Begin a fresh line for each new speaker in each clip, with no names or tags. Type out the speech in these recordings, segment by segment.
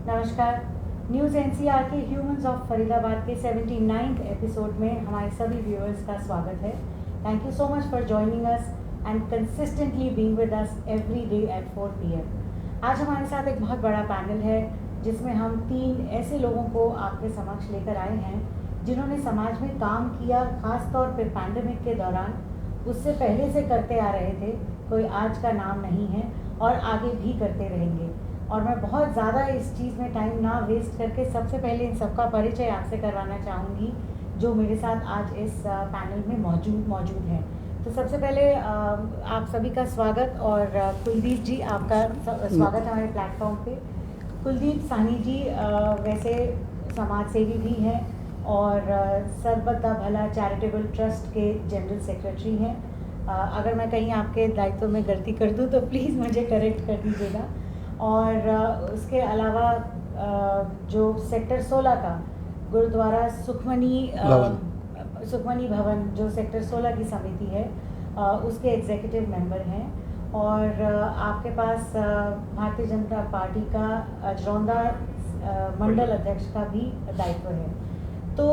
नमस्कार। News NCR के humans of Faridabad के 79th एपिसोड में हमारे सभी व्यूअर्स का स्वागत है। Thank you so much for joining us and consistently being with us every day at 4 PM। आज हमारे साथ एक बहुत बड़ा पैनल है जिसमें हम 3 ऐसे लोगों को आपके समक्ष लेकर आए हैं जिन्होंने समाज में काम किया, खास तौर पे पैंडेमिक के दौरान। उससे पहले से करते आ रहे थे, कोई आज का नाम नहीं है और आगे भी करते रहेंगे। और मैं बहुत ज़्यादा इस चीज़ में टाइम ना वेस्ट करके सबसे पहले इन सबका परिचय आपसे करवाना चाहूँगी जो मेरे साथ आज इस पैनल में मौजूद हैं। तो सबसे पहले आप सभी का स्वागत। और कुलदीप जी, आपका स्वागत है हमारे प्लेटफॉर्म पे। कुलदीप साहनी जी वैसे समाज सेवी भी हैं और सरबत दा भला चैरिटेबल ट्रस्ट के जनरल सेक्रेटरी हैं। अगर मैं कहीं आपके दायित्व में गलती कर दूं तो प्लीज़ मुझे करेक्ट कर दीजिएगा। और उसके अलावा जो सेक्टर 16 का गुरुद्वारा सुखमनी भवन जो सेक्टर 16 की समिति है उसके एग्जीक्यूटिव मेंबर हैं। और आपके पास भारतीय जनता पार्टी का अजरौंदा मंडल अध्यक्ष का भी दायित्व है। तो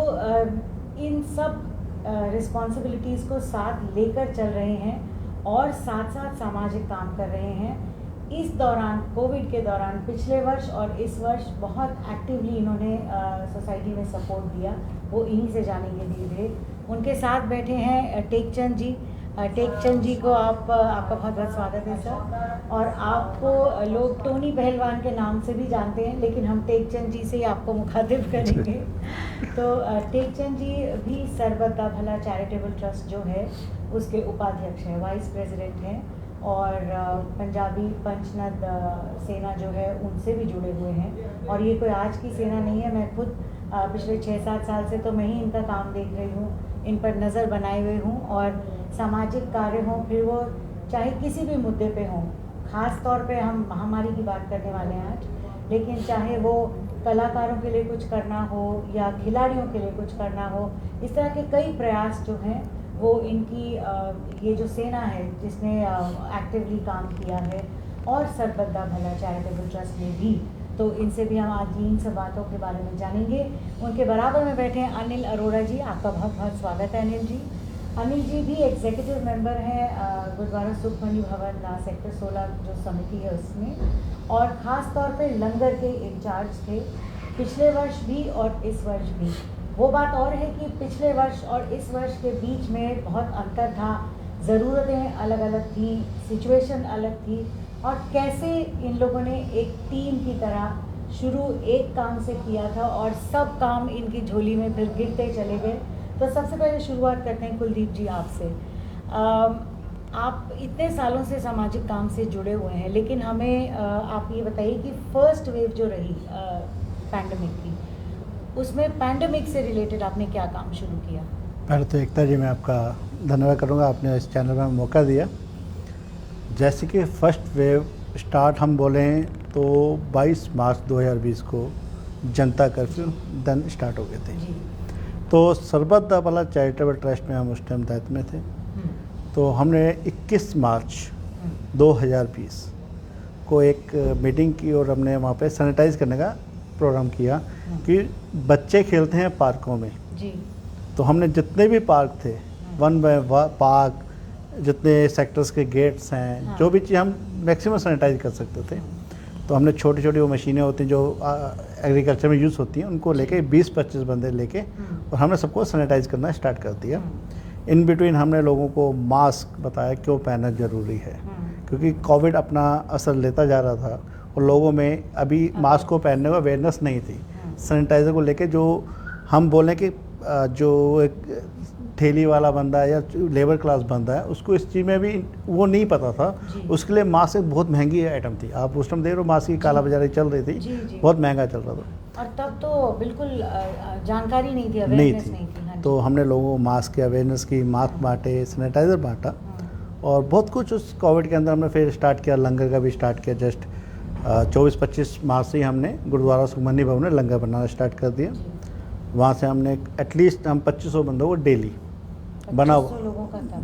इन सब रिस्पॉन्सिबिलिटीज़ को साथ लेकर चल रहे हैं और साथ साथ सामाजिक काम कर रहे हैं। इस दौरान, कोविड के दौरान, पिछले वर्ष और इस वर्ष बहुत एक्टिवली इन्होंने सोसाइटी में सपोर्ट दिया। वो इन्हीं से जानेंगे धीरे धीरे। उनके साथ बैठे हैं टेकचंद जी। टेकचंद जी को आपका बहुत बहुत स्वागत है सर। और आपको लोग टोनी पहलवान के नाम से भी जानते हैं, लेकिन हम टेकचंद जी से ही आपको मुखातिब करेंगे। तो टेकचंद जी भी सरबत दा भला चैरिटेबल ट्रस्ट जो है उसके उपाध्यक्ष हैं, वाइस प्रेसिडेंट हैं। और पंजाबी पंचनद सेना जो है उनसे भी जुड़े हुए हैं। और ये कोई आज की सेना नहीं है, मैं खुद पिछले 6-7 साल से तो मैं ही इनका काम देख रही हूँ, इन पर नज़र बनाए हुए हूँ। और सामाजिक कार्य हों, फिर वो चाहे किसी भी मुद्दे पे हों, ख़ास तौर पे हम महामारी की बात करने वाले हैं आज, लेकिन चाहे वो कलाकारों के लिए कुछ करना हो या खिलाड़ियों के लिए कुछ करना हो, इस तरह के कई प्रयास जो हैं वो इनकी ये जो सेना है जिसने एक्टिवली काम किया है, और सरबत दा भला चैरिटेबल ट्रस्ट में भी। तो इनसे भी हम आज इन सब बातों के बारे में जानेंगे। उनके बराबर में बैठे हैं अनिल अरोड़ा जी। आपका बहुत बहुत स्वागत है अनिल जी। अनिल जी भी एग्जीक्यूटिव मेंबर हैं गुरुद्वारा सुखमनी भवन सेक्टर 16 जो समिति है उसमें, और ख़ास तौर पे लंगर के इंचार्ज थे पिछले वर्ष भी और इस वर्ष भी। वो बात और है कि पिछले वर्ष और इस वर्ष के बीच में बहुत अंतर था, ज़रूरतें अलग अलग थी, सिचुएशन अलग थी, और कैसे इन लोगों ने एक टीम की तरह शुरू एक काम से किया था और सब काम इनकी झोली में फिर गिरते चले गए। तो सबसे पहले शुरुआत करते हैं कुलदीप जी आपसे। आप इतने सालों से सामाजिक काम से जुड़े हुए हैं, लेकिन हमें आप ये बताइए कि फर्स्ट वेव जो रही पैंडेमिक की, उसमें पैंडेमिक से रिलेटेड आपने क्या काम शुरू किया?
पहले तो एकता जी मैं आपका धन्यवाद करूँगा, आपने इस चैनल में मौका दिया। जैसे कि फर्स्ट वेव स्टार्ट हम बोलें तो 22 मार्च 2020 को जनता कर्फ्यू दिन स्टार्ट हो गए थे। तो सरबत दा भला चैरिटेबल ट्रस्ट में हम उस टाइम दायित्व में थे। तो हमने 21 मार्च 2020 को एक मीटिंग की और हमने वहाँ पे सैनिटाइज करने का प्रोग्राम किया कि बच्चे खेलते हैं पार्कों में जी। तो हमने जितने भी पार्क थे, वन बाय पार्क, जितने सेक्टर्स के गेट्स हैं, जो भी चीज़ हम मैक्सिमम सैनिटाइज कर सकते थे, तो हमने छोटी छोटी वो मशीनें होती हैं जो एग्रीकल्चर में यूज़ होती हैं, उनको लेके 20-25 बंदे लेके और हमने सबको सैनिटाइज करना स्टार्ट कर दिया। इन बिटवीन हमने लोगों को मास्क बताया क्यों पहनना ज़रूरी है, क्योंकि कोविड अपना असर लेता जा रहा था और लोगों में अभी मास्क को पहनने का अवेयरनेस नहीं थी। सैनिटाइज़र को लेके जो हम बोलें कि जो एक ठेली वाला बंदा है या लेबर क्लास बंदा है, उसको इस चीज़ में भी वो नहीं पता था। उसके लिए मास्क एक बहुत महंगी आइटम थी। आप उस टाइम देख रहे हो मास्क की काला बाजारी चल रही थी, बहुत महंगा चल रहा था,
और तब तो बिल्कुल जानकारी नहीं थी, अवेयरनेस नहीं थी।
तो हमने लोगों को मास्क की अवेयरनेस की, मास्क बांटे, सैनिटाइज़र बांटा और बहुत कुछ उस कोविड के अंदर हमने फिर स्टार्ट किया। लंगर का भी स्टार्ट किया। जस्ट 24-25 मार्च से ही हमने गुरुद्वारा सुखमनी भवन में लंगर बनाना स्टार्ट कर दिया। वहाँ से हमने एटलीस्ट हम 2500 बंदों को डेली बना,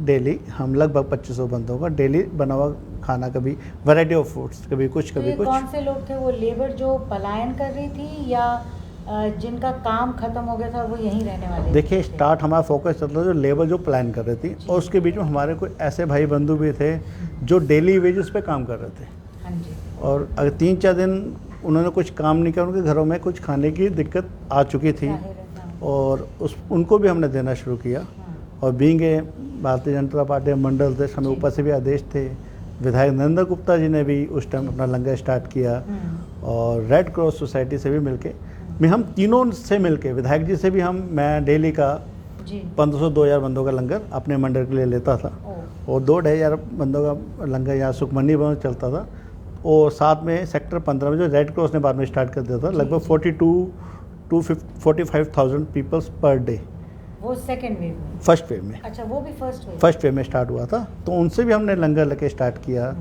डेली हम लगभग 2500 बंदों का डेली बना हुआ खाना, कभी वैरायटी ऑफ फूड्स, कभी कुछ
तो
कभी
ये
कुछ।
कौन से लोग थे? वो लेबर जो पलायन कर रही थी या जिनका काम खत्म हो गया था वो यहीं रहने वाले
देखिए
थे?
स्टार्ट हमारा फोकस चलता था जो लेबर जो प्लान कर रही थी, और उसके बीच में हमारे कोई ऐसे भाई बंधु भी थे जो डेली वेजेस पे काम कर रहे थे,
हाँ जी।
और अगर 3-4 दिन उन्होंने कुछ काम नहीं किया, उनके घरों में कुछ खाने की दिक्कत आ चुकी थी,
जाहिर है, हाँ।
और उनको भी हमने देना शुरू किया।
हाँ।
और being a Bharatiya Janata party मंडल अध्यक्ष, हमें
जी।
ऊपर से भी आदेश थे। विधायक नरेंद्र गुप्ता जी ने भी उस टाइम अपना लंगर स्टार्ट किया, और रेड क्रॉस सोसाइटी से भी मिलके, मैं हम तीनों से मिलके, विधायक जी से भी मैं डेली का
जी
1500-2000 बंदों का लंगर अपने मंडल के लिए लेता था,
ओ,
और 2-2,500 बंदों का लंगर यहाँ सुखमनी भवन चलता था, और साथ में सेक्टर 15 में जो रेड क्रॉस ने बाद में स्टार्ट कर दिया था,
जी,
लगभग
जी।
42 to 45,000 पीपल्स पर डे
वो सेकंड वेव में?
फर्स्ट वेव में।
अच्छा, वो भी फर्स्ट
फर्स्ट वेव में स्टार्ट हुआ था, तो उनसे भी हमने लंगर लेके स्टार्ट किया।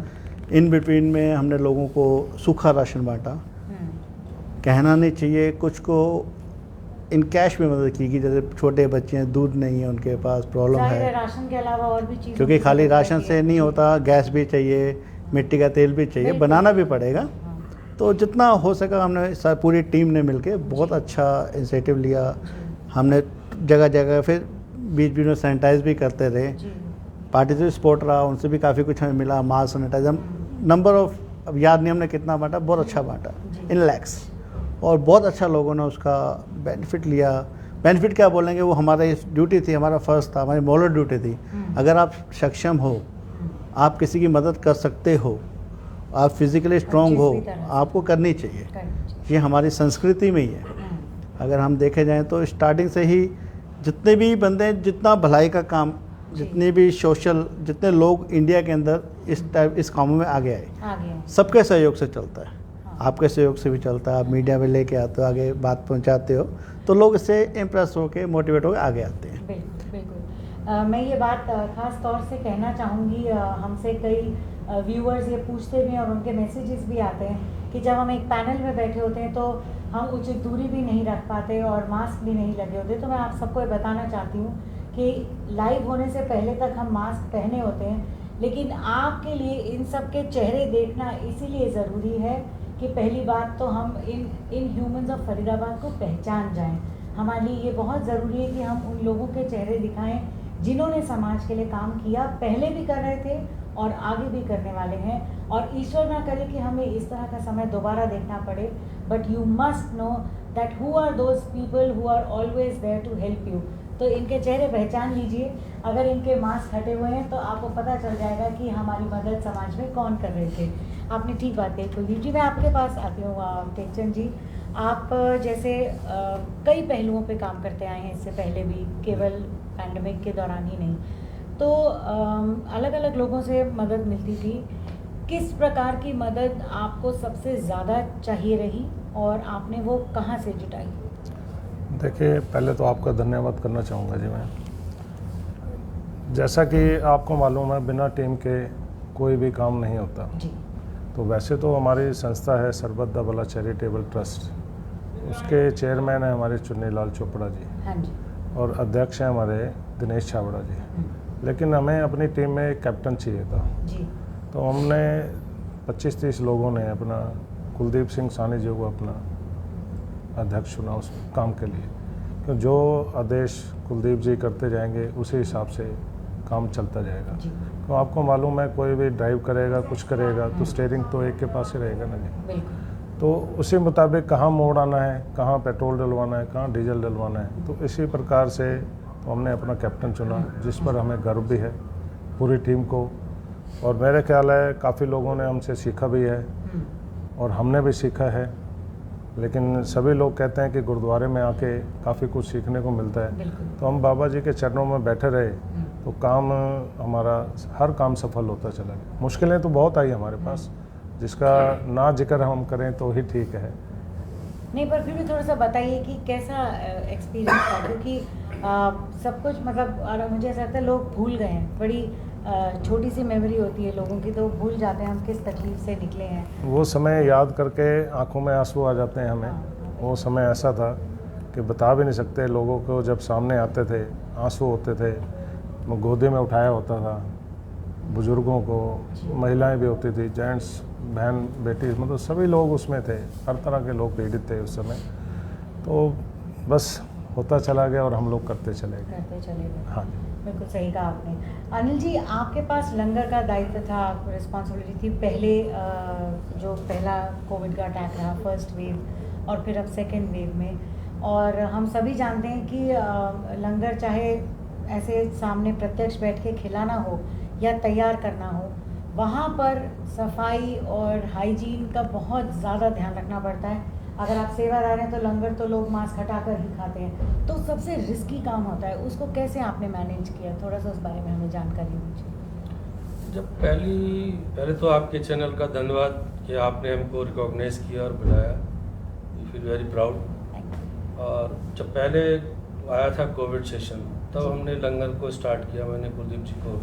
इन बिटवीन में हमने लोगों को सूखा राशन बांटा, कहना नहीं चाहिए, कुछ को इन कैश में मदद की, जैसे छोटे बच्चे हैं, दूध नहीं है उनके पास, प्रॉब्लम
जाहिर है,
है,
राशन के अलावा और भी चीज़,
क्योंकि खाली राशन से नहीं होता, गैस भी चाहिए, मिट्टी का तेल भी चाहिए,
बिल्कुल।
बनाना भी पड़ेगा।
हाँ।
तो जितना हो सका हमने पूरी टीम ने मिलके बहुत अच्छा इनिशिएटिव लिया। हमने जगह जगह फिर बीच बीच में सैनिटाइज भी करते रहे।
जी
पार्टी से सपोर्ट रहा, उनसे भी काफ़ी कुछ हमें मिला, मास्क, सैनिटाइजर, नंबर ऑफ अब याद नहीं हमने कितना बांटा, बहुत अच्छा बांटा
जी।
इन लैक्स, और बहुत अच्छा लोगों ने उसका बेनिफिट लिया। बेनिफिट क्या बोलेंगे, वो हमारी ड्यूटी थी, हमारा फ़र्ज़ था, हमारी मॉरल ड्यूटी थी। अगर आप सक्षम हो, आप किसी की मदद कर सकते हो, आप फिज़िकली स्ट्रांग हो, आपको करनी चाहिए। ये हमारी संस्कृति में ही है। अगर हम देखे जाएं तो स्टार्टिंग से ही जितने भी बंदे, जितना भलाई का काम, जितने भी सोशल, जितने लोग इंडिया के अंदर इस कामों में आगे आए, सबके सहयोग से चलता है। आपके सहयोग से भी चलता है, आप मीडिया में लेके आते हो, आगे बात पहुंचाते हो, तो लोग इससे इम्प्रेस होकर, मोटिवेट होकर आगे आते हैं।
बिल्कुल बिल्कुल। मैं ये बात ख़ास तौर से कहना चाहूँगी, हमसे कई व्यूअर्स ये पूछते भी हैं और उनके मैसेजेस भी आते हैं कि जब हम एक पैनल में बैठे होते हैं तो हम उचित दूरी भी नहीं रख पाते और मास्क भी नहीं लगे होते। तो मैं आप सबको ये बताना चाहती हूँ कि लाइव होने से पहले तक हम मास्क पहने होते हैं, लेकिन आपके लिए इन सब के चेहरे देखना इसीलिए ज़रूरी है कि पहली बात तो हम इन ह्यूमंस ऑफ फरीदाबाद को पहचान जाएं। हमारे लिए ये बहुत ज़रूरी है कि हम उन लोगों के चेहरे दिखाएं जिन्होंने समाज के लिए काम किया, पहले भी कर रहे थे और आगे भी करने वाले हैं। और ईश्वर ना करे कि हमें इस तरह का समय दोबारा देखना पड़े, but you must know that who are those people who are always there to help you. तो इनके चेहरे पहचान लीजिए, अगर इनके मास्क हटे हुए हैं तो आपको पता चल जाएगा कि हमारी मदद समाज में कौन कर रहे थे। आपने ठीक बात कही कुलदीप जी। मैं आपके पास आती हूँ टेकचंद जी। आप जैसे कई पहलुओं पे काम करते आए हैं इससे पहले भी, केवल पैंडमिक के दौरान ही नहीं, तो अलग अलग लोगों से मदद मिलती थी। किस प्रकार की मदद आपको सबसे ज़्यादा चाहिए रही और आपने वो कहाँ से जुटाई?
देखिए, पहले तो आपका धन्यवाद करना चाहूँगा जी मैं। जैसा कि आपको मालूम है, बिना टीम के कोई भी काम नहीं होता
जी।
तो वैसे तो हमारी संस्था है सरबत दा भला चैरिटेबल ट्रस्ट, उसके चेयरमैन है हमारे चुन्नीलाल चोपड़ा जी।
हाँ जी।
और अध्यक्ष हैं हमारे दिनेश छाबड़ा जी। लेकिन हमें अपनी टीम में एक कैप्टन चाहिए था
जी।
तो हमने 25-30 लोगों ने अपना कुलदीप सिंह सानी जी को अपना अध्यक्ष चुना उस काम के लिए, क्यों जो आदेश कुलदीप जी करते जाएंगे उसी हिसाब से काम चलता जाएगा। तो आपको मालूम है, कोई भी ड्राइव करेगा, कुछ करेगा तो स्टीयरिंग तो एक के पास ही रहेगा ना जी।
बिल्कुल।
तो उसी मुताबिक कहाँ मोड़ आना है, कहाँ पेट्रोल डलवाना है, कहाँ डीजल डलवाना है, तो इसी प्रकार से तो हमने अपना कैप्टन चुना, जिस पर हमें गर्व भी है पूरी टीम को। और मेरे ख्याल है काफ़ी लोगों ने हमसे सीखा भी है और हमने भी सीखा है। लेकिन सभी लोग कहते हैं कि गुरुद्वारे में आके काफ़ी कुछ सीखने को मिलता है, तो हम बाबा जी के चरणों में बैठे रहे तो काम हमारा हर काम सफल होता चला गया। मुश्किलें तो बहुत आई हमारे पास, जिसका ना जिक्र हम करें तो ही ठीक है।
नहीं, पर फिर भी थोड़ा सा बताइए कि कैसा एक्सपीरियंस था, क्योंकि सब कुछ मतलब मुझे ऐसा लगता है लोग भूल गए हैं। बड़ी छोटी सी मेमोरी होती है लोगों की, तो भूल जाते हैं हम किस तकलीफ से निकले हैं।
वो समय याद करके आंखों में आंसू आ जाते हैं हमें। वो समय ऐसा था कि बता भी नहीं सकते। लोगों को जब सामने आते थे आंसू होते थे, मैं गोदी में उठाया होता था, बुज़ुर्गों को, महिलाएं भी होती थी, जेंट्स, बहन बेटी, मतलब सभी लोग उसमें थे, हर तरह के लोग पीड़ित थे उस समय। तो बस होता चला गया और हम लोग करते चले गए। हाँ जी,
बिल्कुल सही कहा आपने। अनिल जी, आपके पास लंगर का दायित्व था, रिस्पॉन्सिबिलिटी थी पहले, जो पहला कोविड का अटैक रहा, फर्स्ट वेव, और फिर अब सेकेंड वेव में। और हम सभी जानते हैं कि लंगर चाहे ऐसे सामने प्रत्यक्ष बैठ के खिलाना हो या तैयार करना हो, वहाँ पर सफाई और हाइजीन का बहुत ज़्यादा ध्यान रखना पड़ता है। अगर आप सेवादार हैं तो लंगर तो लोग मास्क हटाकर ही खाते हैं, तो सबसे रिस्की काम होता है, उसको कैसे आपने मैनेज किया? थोड़ा सा उस बारे में हमें जानकारी दीजिए।
जब पहले तो आपके चैनल का धन्यवाद कि आपने हमको रिकॉग्नाइज किया और बुलाया, वी फील वेरी प्राउड। और जब पहले आया था कोविड सेशन, तब हमने लंगर को स्टार्ट किया। मैंने कुलदीप जी को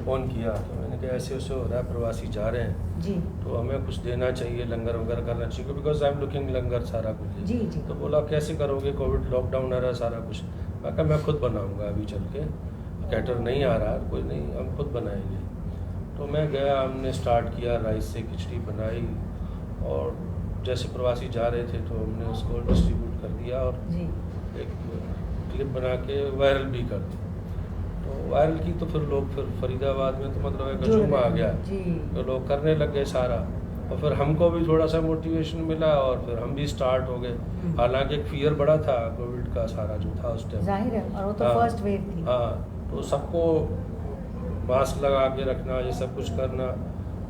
फ़ोन किया, तो मैंने कहा ऐसे ऐसे हो रहा है, प्रवासी जा रहे हैं
जी,
तो हमें कुछ देना चाहिए, लंगर वगैरह करना चाहिए, बिकॉज आई एम लुकिंग लंगर सारा कुछ।
जी जी।
तो बोला कैसे करोगे, कोविड लॉकडाउन आ रहा है सारा कुछ। मैं कहा मैं खुद बनाऊंगा अभी चल के, कैटर नहीं आ रहा, कोई नहीं, हम खुद बनाएंगे। तो मैं गया, हमने स्टार्ट किया, राइस से खिचड़ी बनाई, और जैसे प्रवासी जा रहे थे तो हमने उसको डिस्ट्रीब्यूट कर दिया और
जी
एक क्लिप बना के वायरल भी कर दी। तो वायरल की तो फिर लोग, फिर फरीदाबाद में तो मतलब एक हजूम आ गया,
जी
तो लोग करने लग गए सारा, और फिर हमको भी थोड़ा सा मोटिवेशन मिला और फिर हम भी स्टार्ट हो गए। हालांकि एक फियर बड़ा था कोविड का सारा जो था उस टाइम,
जाहिर है, और वो तो
हाँ,
फर्स्ट वेव थी।
हाँ, तो सबको मास्क लगा के रखना, ये सब कुछ करना,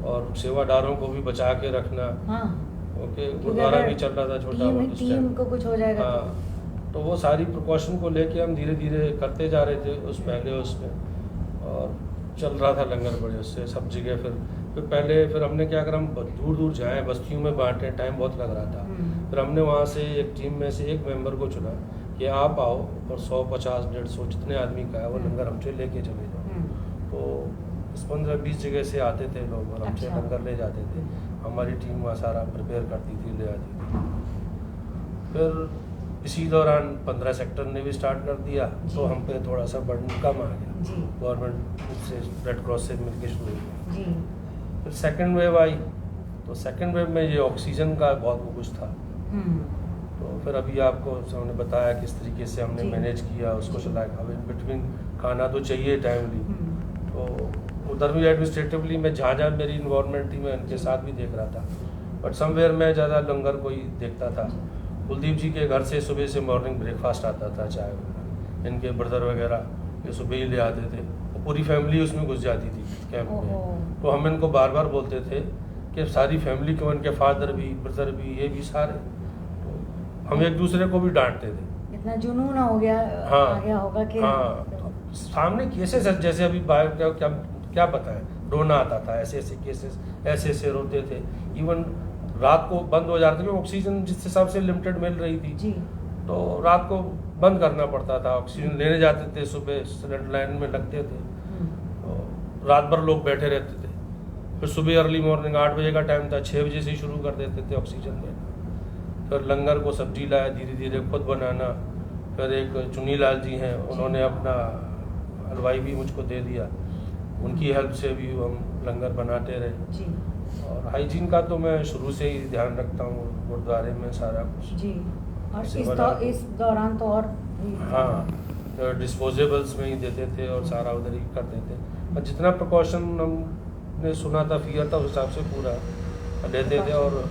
और सेवादारों को भी बचा के रखना।
हाँ,
ओके, गुरुद्वारा भी चल रहा था छोटा बहुत उस
टीम
टाइम।
को कुछ हो जाएगा तो।
हाँ, तो वो सारी प्रिकॉशन को लेके हम धीरे धीरे करते जा रहे थे उस पहले उसमें, और चल रहा था लंगर बड़े उससे सब जगह। फिर हमने क्या करा, हम दूर दूर जाएं, बस्तियों में बांटें, टाइम बहुत लग रहा था। फिर हमने वहाँ से एक टीम में से एक मेंबर को चुना कि आप आओ और 100, 50, 150 जितने आदमी का है वो लंगर हमसे लेके चले जाओ। तो 15-20 जगह से आते थे लोग और हमसे
अच्छा।
लंगर ले जाते थे। हमारी टीम वहाँ सारा प्रिपेयर करती थी, ले आती थी। फिर इसी दौरान 15 सेक्टर ने भी स्टार्ट कर दिया, तो हम पे थोड़ा सा बर्डन कम आ गया,
जी
गवर्नमेंट से, रेड क्रॉस से मिलकर शुरू हुआ।
जी।
फिर सेकेंड वेव आई, तो सेकेंड वेव में ये ऑक्सीजन का बहुत वो कुछ था। तो फिर अभी आपको हमने बताया किस तरीके से हमने
जी।
मैनेज किया उसको,
जी।
चलाया। अब इन बिटवीन खाना तो चाहिए टाइमली, तो उधर भी एडमिनिस्ट्रेटिवली मैं जहाँ जहाँ मेरी इन्वॉल्वमेंट थी मैं उनके साथ भी देख रहा था, बट समवेयर मैं ज़्यादा लंगर को ही देखता था। कुलदीप जी के घर से सुबह से मॉर्निंग ब्रेकफास्ट आता था, चाय वगैरह, इनके ब्रदर वगैरह ये सुबह ही ले आते थे, और पूरी फैमिली उसमें घुस जाती थी कैंप में। तो हम इनको बार बार बोलते थे कि सारी फैमिली को, उनके फादर भी, ब्रदर भी, ये भी सारे, तो हम एक दूसरे को भी डांटते थे।
इतना जुनून हो गया,
हाँ,
आ गया होगा कि
हाँ, सामने केसेस जैसे अभी बाहर क्या पता है, रोना आता था, ऐसे ऐसे केसेस, ऐसे ऐसे रोते थे। इवन रात को बंद हो जाता था, क्योंकि ऑक्सीजन जिस हिसाब से लिमिटेड मिल रही थी,
जी
तो रात को बंद करना पड़ता था। ऑक्सीजन लेने जाते थे, सुबह सिलेंडर लाइन में लगते थे, तो रात भर लोग बैठे रहते थे। फिर सुबह अर्ली मॉर्निंग 8 बजे का टाइम था, 6 बजे से ही शुरू कर देते थे ऑक्सीजन देना। फिर लंगर को सब्जी लाया, धीरे धीरे खुद बनाना। फिर एक चुनी लाल जी हैं, उन्होंने अपना हलवाई भी मुझको दे दिया, उनकी हेल्प से भी हम लंगर बनाते रहे।
जी
और हाइजीन का तो मैं शुरू से ही ध्यान रखता हूँ गुरुद्वारे में सारा कुछ।
जी। और
सेवादार
इस दौरान तो और भी
हाँ, डिस्पोजेबल्स में ही देते थे और सारा उधर ही करते थे। और जितना प्रिकॉशन हमने सुना था, फियर था, उस हिसाब से पूरा लेते थे। और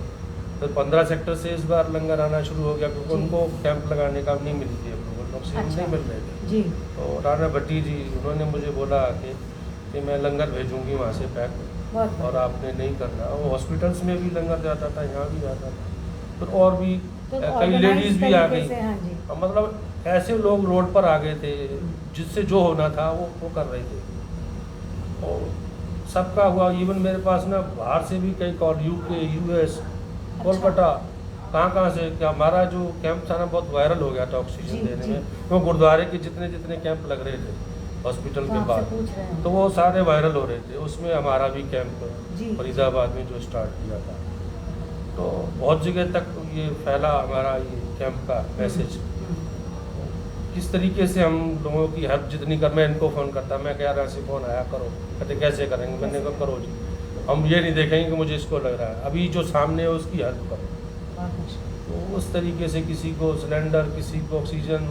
फिर 15 सेक्टर से इस बार लंगर आना शुरू हो गया, क्योंकि
जी।
उनको कैंप लगाने का नहीं मिली थी अप्रूवल, ऑक्सीजन
अच्छा।
नहीं मिल रहे थे।
जी
तो राणा भट्टी जी, उन्होंने मुझे बोला कि मैं लंगर भेजूंगी वहाँ से पैक,
बहुत
और आपने नहीं करना। वो हॉस्पिटल्स में भी लंगर जाता था, यहाँ भी जाता था। फिर और भी
तो
कई
organized
लेडीज़ भी आ
तरीके
गई।
से, हाँ जी।
मतलब ऐसे लोग रोड पर आ गए थे, जिससे जो होना था वो कर रहे थे, और सबका हुआ। इवन मेरे पास ना बाहर से भी कई कॉल, यूके, यूएस, कोलकाता, कहाँ से, क्या हमारा जो कैंप था ना बहुत वायरल हो गया था ऑक्सीजन
जी,
देने
जी।
में। तो गुरुद्वारे के जितने कैंप लग रहे थे हॉस्पिटल
तो
के
आपसे
बाद,
पूछ रहे हैं।
तो वो सारे वायरल हो रहे थे। उसमें हमारा भी कैंप
जी।
फरीदाबाद में जो स्टार्ट किया था, तो बहुत जगह तक ये फैला हमारा ये कैंप का मैसेज। किस तरीके से हम लोगों की हेल्प जितनी कर, मैं इनको फ़ोन करता, मैं कह रहा से फ़ोन आया करो, कहते कैसे करेंगे, मैंने कहा करो जी, हम ये नहीं देखेंगे कि मुझे इसको लग रहा है, अभी जो सामने है उसकी हेल्प करो। तो उस तरीके से किसी को सिलेंडर, किसी को ऑक्सीजन,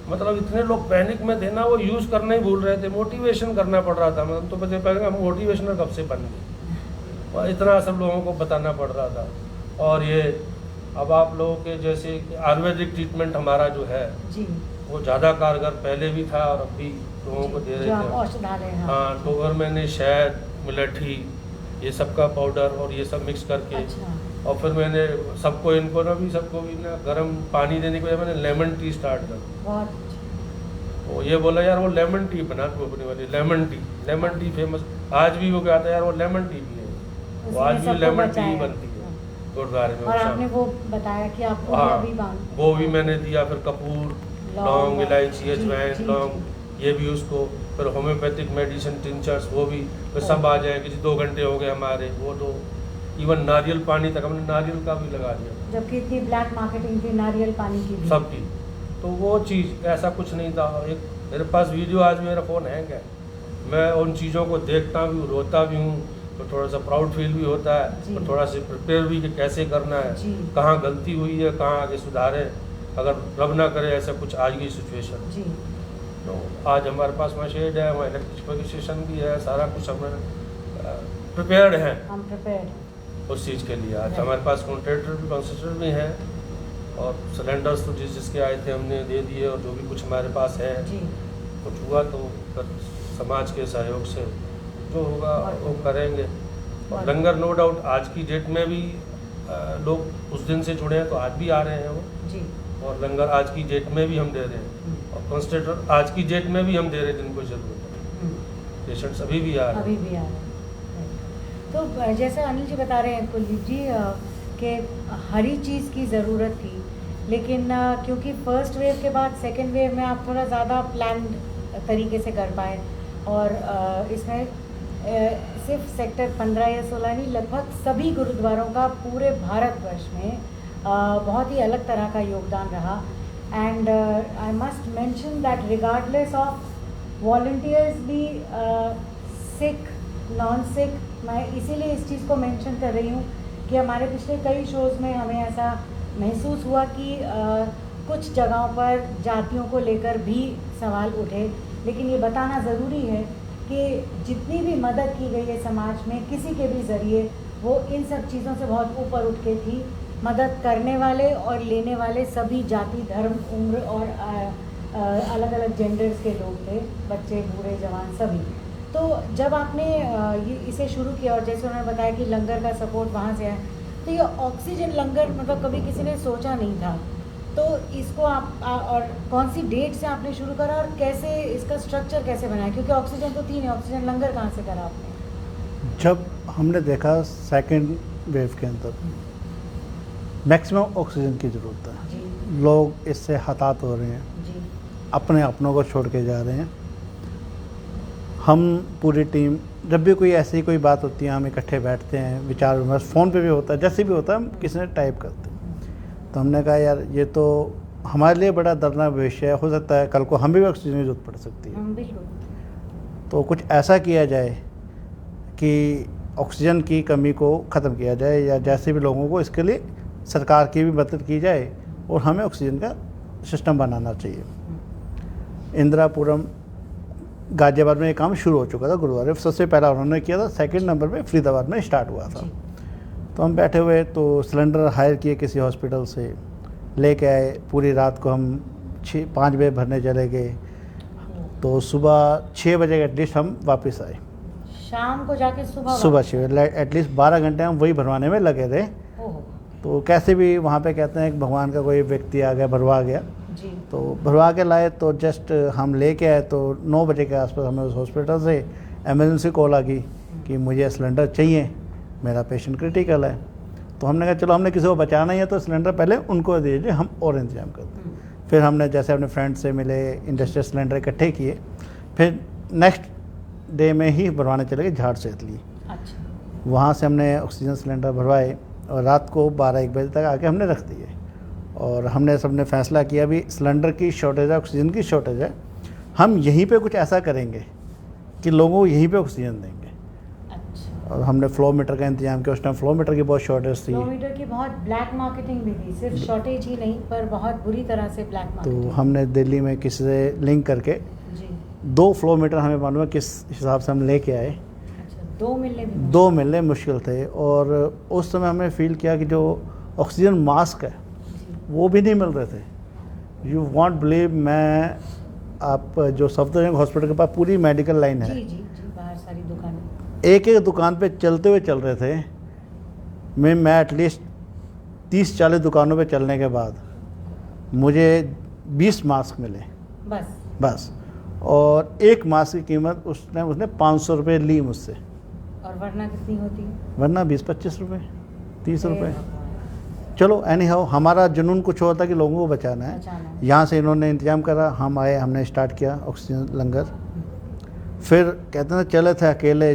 मतलब इतने लोग पैनिक में थे ना, वो यूज़ करना ही भूल रहे थे, मोटिवेशन करना पड़ रहा था। मतलब तो मुझे पहले हम मोटिवेशनल कब से बन गए, और इतना सब लोगों को बताना पड़ रहा था। और ये अब आप लोगों के जैसे आयुर्वेदिक ट्रीटमेंट हमारा जो है
जी,
वो ज़्यादा कारगर पहले भी था और अब भी लोगों को दे रहे
जो आप
थे।
औषधालय हैं।
हाँ, तो अगर मैंने शहद, मिलेठी, ये सब का पाउडर और ये सब मिक्स करके,
अच्छा,
और फिर मैंने सबको सबको भी ना गर्म पानी देने के बजाय मैंने लेमन टी स्टार्ट कर।
बहुत अच्छा।
वो ये बोला यार वो लेमन टी बना तू अपनी वाली, लेमन टी फेमस, आज भी वो कहता है यार वो लेमन टी भी है, वो
उसने
आज भी
सबको
लेमन टी
बचाया।
बनती है गुरुद्वारे में।
और आपने वो बताया कि आपको
हाँ,
अभी बांध
वो भी मैंने दिया, फिर कपूर, लौंग, इलायची,
जी,
अजवाइन,
जी,
लौंग, ये भी उसको, फिर होम्योपैथिक मेडिसिन टिंचर्स वो भी, फिर सब आ जाएंगे जी, 2 घंटे हो गए हमारे, वो तो इवन नारियल पानी तक हमने नारियल का भी लगा दिया,
जबकि इतनी ब्लैक मार्केटिंग थी नारियल पानी की भी।
सबकी। तो वो चीज़ ऐसा कुछ नहीं था। एक मेरे पास वीडियो, आज मेरा फ़ोन हैंग है, मैं उन चीज़ों को देखता भी हूँ, रोता भी हूँ, तो थोड़ा सा प्राउड फील भी होता है,
जी।
और थोड़ा सा प्रिपेयर भी कि कैसे करना है,
जी।
कहाँ गलती हुई है, कहाँ आगे सुधारें, अगर रब ना करे ऐसा कुछ आ गई सिचुएशन।
जी,
तो आज हमारे पास मशीन है, वहाँ इलेक्ट्रिफिकेशन भी है, सारा कुछ हमें प्रिपेयर्ड हैं
हम प्रिपेयर्ड।
उस चीज़ के लिए। आज
Right.
हमारे पास कंसंट्रेटर भी हैं, और सिलेंडर्स तो जिसके आए थे हमने दे दिए, और जो भी कुछ हमारे पास है,
जी,
कुछ हुआ तो फिर समाज के सहयोग से जो होगा वो करेंगे। और लंगर नो डाउट आज की डेट में भी लोग उस दिन से जुड़े हैं, तो आज भी आ रहे हैं वो,
जी,
और लंगर आज की डेट में भी हम दे रहे हैं, और कंसंट्रेटर आज की डेट में भी हम दे रहे हैं जिनको ज़रूरत है, पेशेंट्स अभी भी आ रहे
अभी
हैं।
भी आ रहे हैं। तो जैसे अनिल जी बता रहे हैं कुलदीप जी कि हर ही चीज़ की ज़रूरत थी, लेकिन क्योंकि फर्स्ट वेव के बाद सेकेंड वेव में आप थोड़ा ज़्यादा प्लान तरीके से कर पाए, और इसमें सिर्फ सेक्टर 15 या 16 नहीं, लगभग सभी गुरुद्वारों का पूरे भारतवर्ष में बहुत ही अलग तरह का योगदान रहा। And I must mention that regardless of volunteers भी सिक नॉन सिक, मैं इसीलिए इस चीज़ को मेंशन कर रही हूँ कि हमारे पिछले कई शोज़ में हमें ऐसा महसूस हुआ कि कुछ जगहों पर जातियों को लेकर भी सवाल उठे, लेकिन ये बताना ज़रूरी है कि जितनी भी मदद की गई है समाज में किसी के भी ज़रिए, वो इन सब चीज़ों से बहुत ऊपर उठ के थी। मदद करने वाले और लेने वाले सभी जाति, धर्म, उम्र और अलग अलग जेंडर्स के लोग थे, बच्चे, बूढ़े, जवान, सभी। तो जब आपने इसे शुरू किया, और जैसे उन्होंने बताया कि लंगर का सपोर्ट वहाँ से आया, तो ये ऑक्सीजन लंगर मतलब कभी किसी ने सोचा नहीं था, तो इसको आप और कौन सी डेट से आपने शुरू करा, और कैसे इसका स्ट्रक्चर कैसे बनाया, क्योंकि ऑक्सीजन तो थी नहीं, ऑक्सीजन लंगर कहाँ से करा आपने?
जब हमने देखा सेकेंड वेव के अंदर मैक्सिमम ऑक्सीजन की ज़रूरत है,
जी,
लोग इससे हताहत हो रहे हैं,
जी,
अपने अपनों को छोड़ के जा रहे हैं। हम पूरी टीम जब भी कोई ऐसी कोई बात होती है, हम इकट्ठे बैठते हैं, विचार विमर्श फ़ोन पे भी होता है, जैसे भी होता है, हम किसी ने टाइप करते हैं। तो हमने कहा यार ये तो हमारे लिए बड़ा दर्दनाक भविष्य है, हो सकता है कल को हम भी ऑक्सीजन की जरूरत पड़ सकती है।
बिल्कुल।
तो कुछ ऐसा किया जाए कि ऑक्सीजन की कमी को ख़त्म किया जाए, या जैसे भी लोगों को इसके लिए सरकार की भी मदद की जाए, और हमें ऑक्सीजन का सिस्टम बनाना चाहिए। इंदिरापुरम गाजियाबाद में ये काम शुरू हो चुका था, गुरुद्वारे सबसे पहला उन्होंने किया था, सेकंड नंबर पे फरीदाबाद में स्टार्ट हुआ था। तो हम बैठे हुए, तो सिलेंडर हायर किए किसी हॉस्पिटल से, लेके आए, पूरी रात को हम 5 बजे भरने चले गए, तो सुबह 6 बजे एटलीस्ट हम वापस आए।
शाम को जाके सुबह
6 बजे एटलीस्ट 12 घंटे हम वही भरवाने में लगे रहे।
ओह,
तो कैसे भी वहाँ पे कहते हैं कि भगवान का कोई व्यक्ति आ गया, भरवा गया,
जी,
तो भरवा के लाए। तो जस्ट हम लेके आए तो 9 बजे के आसपास हमें उस हॉस्पिटल से एमरजेंसी कॉल आ गई कि मुझे सिलेंडर चाहिए, मेरा पेशेंट क्रिटिकल है। तो हमने कहा चलो, हमने किसी को बचाना ही है तो सिलेंडर पहले उनको दीजिए, हम और इंतजाम करते हैं। फिर हमने जैसे अपने फ्रेंड से मिले, इंडस्ट्रियल सिलेंडर इकट्ठे किए, फिर नेक्स्ट डे में ही भरवाने चले गए झाड़ से लिए।
अच्छा,
वहाँ से हमने ऑक्सीजन सिलेंडर भरवाए, और रात को 12-1 बजे तक आके हमने रख दिए। और हमने सबने फैसला किया भी सिलेंडर की शॉर्टेज है, ऑक्सीजन की शॉर्टेज है, हम यहीं पे कुछ ऐसा करेंगे कि लोगों को यहीं पे ऑक्सीजन देंगे।
अच्छा।
और हमने फ्लो मीटर का इंतजाम किया। उस टाइम फ्लो मीटर की बहुत शॉर्टेज थी,
किलोमीटर की बहुत ब्लैक मार्केटिंग भी थी, सिर्फ शॉर्टेज ही नहीं पर बहुत बुरी तरह से ब्लैक
तो
मार्केटिंग।
हमने दिल्ली में किसी से लिंक करके
जी।
2 फ्लो मीटर हमें मालूम है किस हिसाब से हम लेके आए।
अच्छा, 2 मिलने भी
2 मिलने मुश्किल थे। और उस समय हमने फील किया कि जो ऑक्सीजन मास्क है
जी।
वो भी नहीं मिल रहे थे। यू वॉन्ट बिलीव, मैं आप जो सफदरजंग हॉस्पिटल के पास पूरी मेडिकल लाइन
जी
है,
जी जी, बाहर सारी दुकानें।
एक एक दुकान पे चलते हुए चल रहे थे। मैं एटलीस्ट 30-40 दुकानों पे चलने के बाद मुझे 20 मास्क मिले बस। और एक मास्क की कीमत उसने 500 रुपये ली मुझसे,
और वरना कितनी होती है?
वरना 20-25 रुपये, 30
हे
रुपये।
भगवान,
चलो एनी हाउ, हमारा जुनून कुछ और था कि लोगों को बचाना है।
बचाना है।
यहाँ से इन्होंने इंतजाम करा, हम आए, हमने स्टार्ट किया ऑक्सीजन लंगर। फिर कहते हैं चले थे अकेले,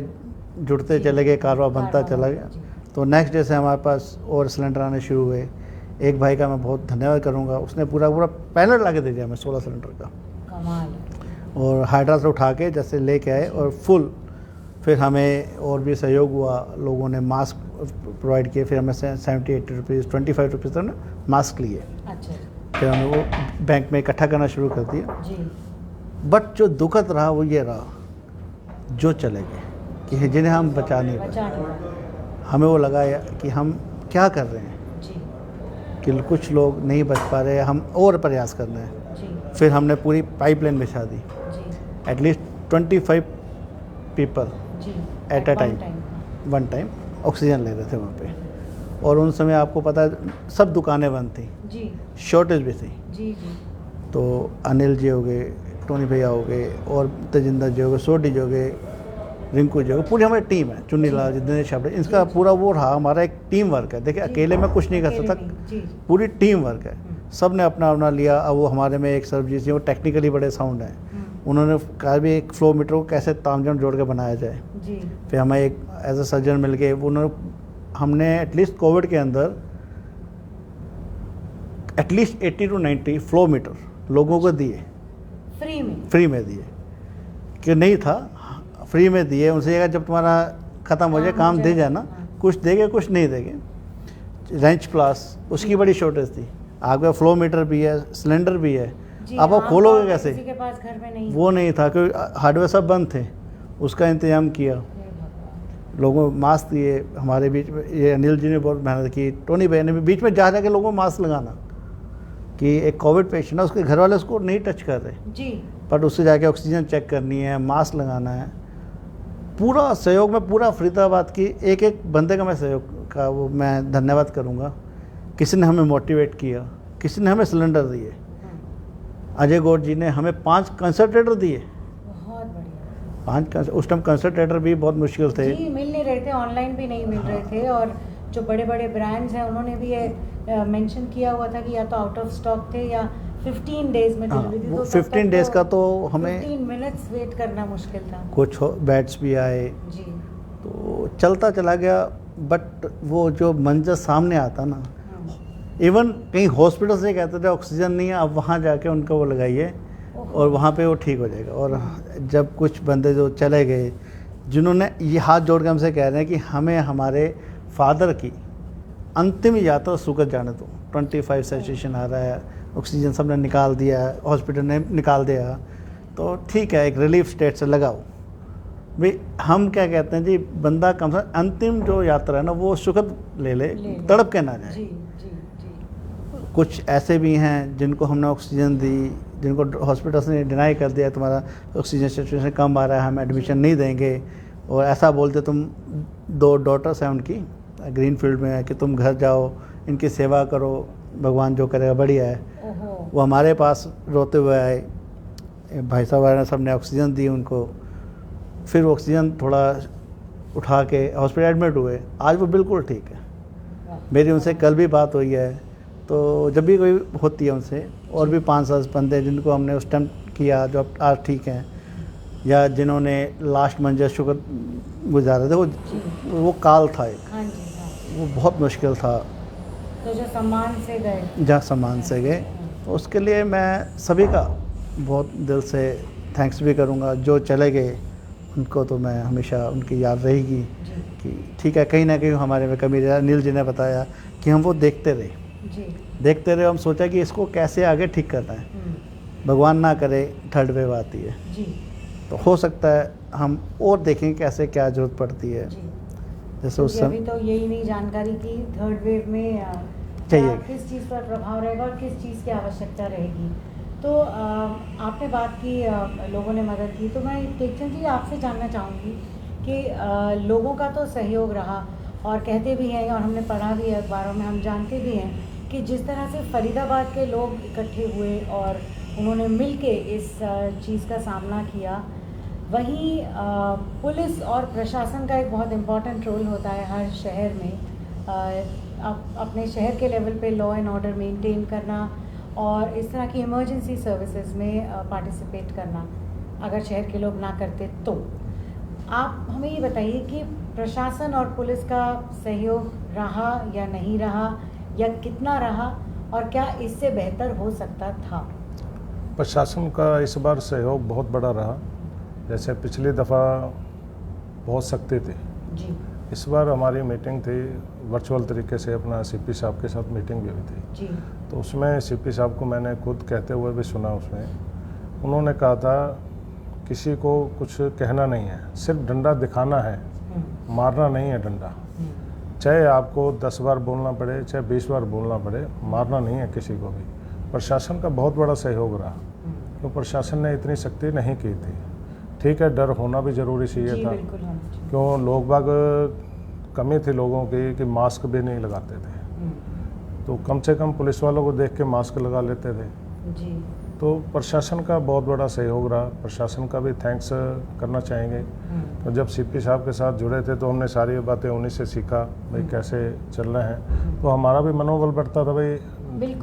जुड़ते
जी,
चले गए, कारवा बनता
कारवां
चला
बनता,
गया।
जी।
तो नेक्स्ट डे से हमारे पास और सिलेंडर आने शुरू हुए। एक भाई का मैं बहुत धन्यवाद करूँगा, उसने पूरा पैनल ला के दे दिया हमें 16 सिलेंडर का।
कमाल है।
और हाइड्रा से उठा के जैसे लेके आए और फुल। फिर हमें और भी सहयोग हुआ, लोगों ने मास्क प्रोवाइड किए। फिर हमें 70-80 रुपीज़, 25 रुपीज़ तक मास्क लिए।
अच्छा
फिर हमने वो बैंक में इकट्ठा करना शुरू कर दिया।
जी।
बट जो दुखद रहा वो ये रहा, जो चले गए कि जिन्हें हम बचा नहीं पाए।
बचा नहीं पाए।
हमें वो लगा कि हम क्या कर रहे हैं,
जी
कि कुछ लोग नहीं बच पा रहे, हम और प्रयास करना है।
जी
फिर हमने पूरी पाइपलाइन बिछा दी,
जी
एटलीस्ट 25 पीपल
जी।
At a
one
time,
time,
one time oxygen ले रहे थे वहाँ पे। और उन समय आपको पता है सब दुकानें बंद थी,
जी
शॉर्टेज भी थी।
जी जी।
तो अनिल जी हो गए, टोनी भैया हो गए, और तेजिंदर जी हो गए, सोडी जी हो गए, रिंकू जी हो गए, पूरी हमारी टीम है, चुन्नी लाल, जितने छापड़े, इसका पूरा वो रहा हमारा एक टीम वर्क है। देखिए अकेले में कुछ नहीं कर
अकेले
सकता,
नहीं, जी जी।
पूरी टीम वर्क है। सब ने अपना अपना लिया। अब वो हमारे में एक सरबजीत जी, वो टेक्निकली बड़े साउंड हैं, उन्होंने कहा भी एक फ्लो मीटर को कैसे तामझाम जोड़ के बनाया जाए।
जी।
फिर हमें एक एज ए सर्जन मिल गए, हमने एटलीस्ट कोविड के अंदर एटलीस्ट 80 to 90 फ्लो मीटर लोगों को दिए, फ्री में दिए। कि नहीं था, फ्री में दिए। उनसे कहा जब तुम्हारा ख़त्म हो जाए, काम दे जाए ना, कुछ देंगे कुछ नहीं देंगे। रेंच प्लास उसकी बड़ी शॉर्टेज थी, आगे फ्लो मीटर भी है, सिलेंडर भी है,
जी,
अब आप
आम
खोलोगे
तौर पे
कैसे?
किसी के पास घर में नहीं।
वो नहीं था, क्योंकि हार्डवेयर सब बंद थे। उसका इंतजाम किया,
हे भगवान।
लोगों को मास्क दिए। हमारे बीच में ये अनिल जी ने बहुत मेहनत की, टोनी भैया ने भी बीच में जा के लोगों को मास्क लगाना, कि एक कोविड पेशेंट है, उसके घर वाले उसको नहीं टच कर रहे,
जी।
बट उससे जाके ऑक्सीजन चेक करनी है, मास्क लगाना है। पूरा सहयोग में, पूरा फरीदाबाद की एक एक बंदे का मैं सहयोग का वो मैं धन्यवाद करूँगा। किसी ने हमें मोटिवेट किया, किसी ने हमें सिलेंडर दिए। अजय गौड़ जी ने हमें 5 कंसंट्रेटर दिए।
बहुत बढ़िया।
5 उस टाइम कंसंट्रेटर भी बहुत मुश्किल थे।
जी, मिल नहीं रहे थे, ऑनलाइन भी नहीं मिल रहे थे। और जो बड़े बड़े ब्रांड्स हैं उन्होंने भी ये मेंशन किया हुआ था कि या तो आउट ऑफ स्टॉक थे या 15 डेज में
हाँ,
डिलीवरी थी।
वो
तो तब
15
तक
डेज का तो हमें
15 मिनट्स वेट करना मुश्किल था।
कुछ बैट्स भी आए,
जी।
तो चलता चला गया। बट वो जो मंजर सामने आता ना, इवन कहीं हॉस्पिटल से कहते थे ऑक्सीजन नहीं है, अब वहाँ जाके उनको वो लगाइए और वहाँ पे वो ठीक हो जाएगा। और जब कुछ बंदे जो चले गए, जिन्होंने ये हाथ जोड़ के हमसे कह रहे हैं कि हमें हमारे फादर की अंतिम यात्रा सुखद जाने दो। 25 सैचुरेशन आ रहा है, ऑक्सीजन सबने निकाल दिया है, हॉस्पिटल ने निकाल दिया, तो ठीक है, एक रिलीफ स्टेट से लगाओ भाई। हम क्या कहते हैं जी, बंदा कम से कम अंतिम जो यात्रा है ना वो सुखद ले तड़प के ना जाए।
जी जी जी।
कुछ ऐसे भी हैं जिनको हमने ऑक्सीजन दी, जिनको हॉस्पिटल ने डिनाई कर दिया, तुम्हारा ऑक्सीजन सिचुएशन कम आ रहा है, हम एडमिशन नहीं देंगे। और ऐसा बोलते, तुम 2 डॉटर्स हैं उनकी ग्रीन फील्ड में है, कि तुम घर जाओ, इनकी सेवा करो, भगवान जो करेगा बढ़िया है।
ओहो।
वो हमारे पास रोते हुए आए, भाई साहब ने सब ने ऑक्सीजन दी उनको। फिर ऑक्सीजन थोड़ा उठा के हॉस्पिटल एडमिट हुए, आज वो बिल्कुल ठीक है। मेरी उनसे कल भी बात हुई है, तो जब भी कोई होती है उनसे, और भी 5-7 बंदे जिनको हमने उस टाइम किया जो अब आज ठीक हैं, या जिन्होंने लास्ट मंजर शुक्र गुजारे थे, वो काल था एक,
हाँ जी हाँ।
वो बहुत मुश्किल था।
तो जो सम्मान से गए।
जहाँ सम्मान से गए, तो उसके लिए मैं सभी का बहुत दिल से थैंक्स भी करूँगा। जो चले गए उनको तो मैं हमेशा उनकी याद रहेगी
जी
कि ठीक है, कहीं ना कहीं हमारे में कमी रहा। नील जी ने बताया कि हम वो देखते रहे, हम सोचा कि इसको कैसे आगे ठीक करना है। भगवान ना करे थर्ड वेव आती है
जी
तो हो सकता है हम और देखें कैसे क्या जरूरत पड़ती है।
जी।
जैसे उस
अभी तो यही नहीं जानकारी कि थर्ड वेव में
चाहिए
किस चीज़ पर प्रभाव रहेगा और किस चीज़ की आवश्यकता रहेगी। तो आपने बात की लोगों ने मदद की, तो मैं टेकचंद जी आपसे जानना चाहूँगी कि लोगों का तो सहयोग रहा और कहते भी हैं और हमने पढ़ा भी है अखबारों में, हम जानते भी हैं कि जिस तरह से फरीदाबाद के लोग इकट्ठे हुए और उन्होंने मिलके इस चीज़ का सामना किया, वहीं पुलिस और प्रशासन का एक बहुत इम्पॉर्टेंट रोल होता है हर शहर में। अपने शहर के लेवल पे लॉ एंड ऑर्डर मेंटेन करना और इस तरह की इमरजेंसी सर्विसेज में पार्टिसिपेट करना, अगर शहर के लोग ना करते तो। आप हमें ये बताइए कि प्रशासन और पुलिस का सहयोग रहा या नहीं रहा, या कितना रहा, और क्या इससे बेहतर हो सकता था?
प्रशासन का इस बार सहयोग बहुत बड़ा रहा। जैसे पिछली दफ़ा बहुत सख्ती थी,
जी
इस बार हमारी मीटिंग थी वर्चुअल तरीके से, अपना सीपी साहब के साथ मीटिंग भी हुई थी।
जी
तो उसमें सीपी साहब को मैंने खुद कहते हुए भी सुना। उसमें उन्होंने कहा था किसी को कुछ कहना नहीं है, सिर्फ डंडा दिखाना है, मारना नहीं है डंडा। चाहे आपको 10 बार बोलना पड़े, चाहे 20 बार बोलना पड़े, मारना नहीं है किसी को भी। प्रशासन का बहुत बड़ा सहयोग रहा, तो प्रशासन ने इतनी सख्ती नहीं की थी। ठीक है, डर होना भी ज़रूरी चाहिए था, क्यों लोग बाग कमी थी लोगों की कि मास्क भी नहीं लगाते थे, तो कम से कम पुलिस वालों को देख के मास्क लगा लेते थे।
जी।
तो प्रशासन का बहुत बड़ा सहयोग रहा, प्रशासन का भी थैंक्स करना चाहेंगे। तो जब सीपी साहब के साथ जुड़े थे तो हमने सारी बातें उन्हीं से सीखा, भाई कैसे चलना है। तो हमारा भी मनोबल बढ़ता था, भाई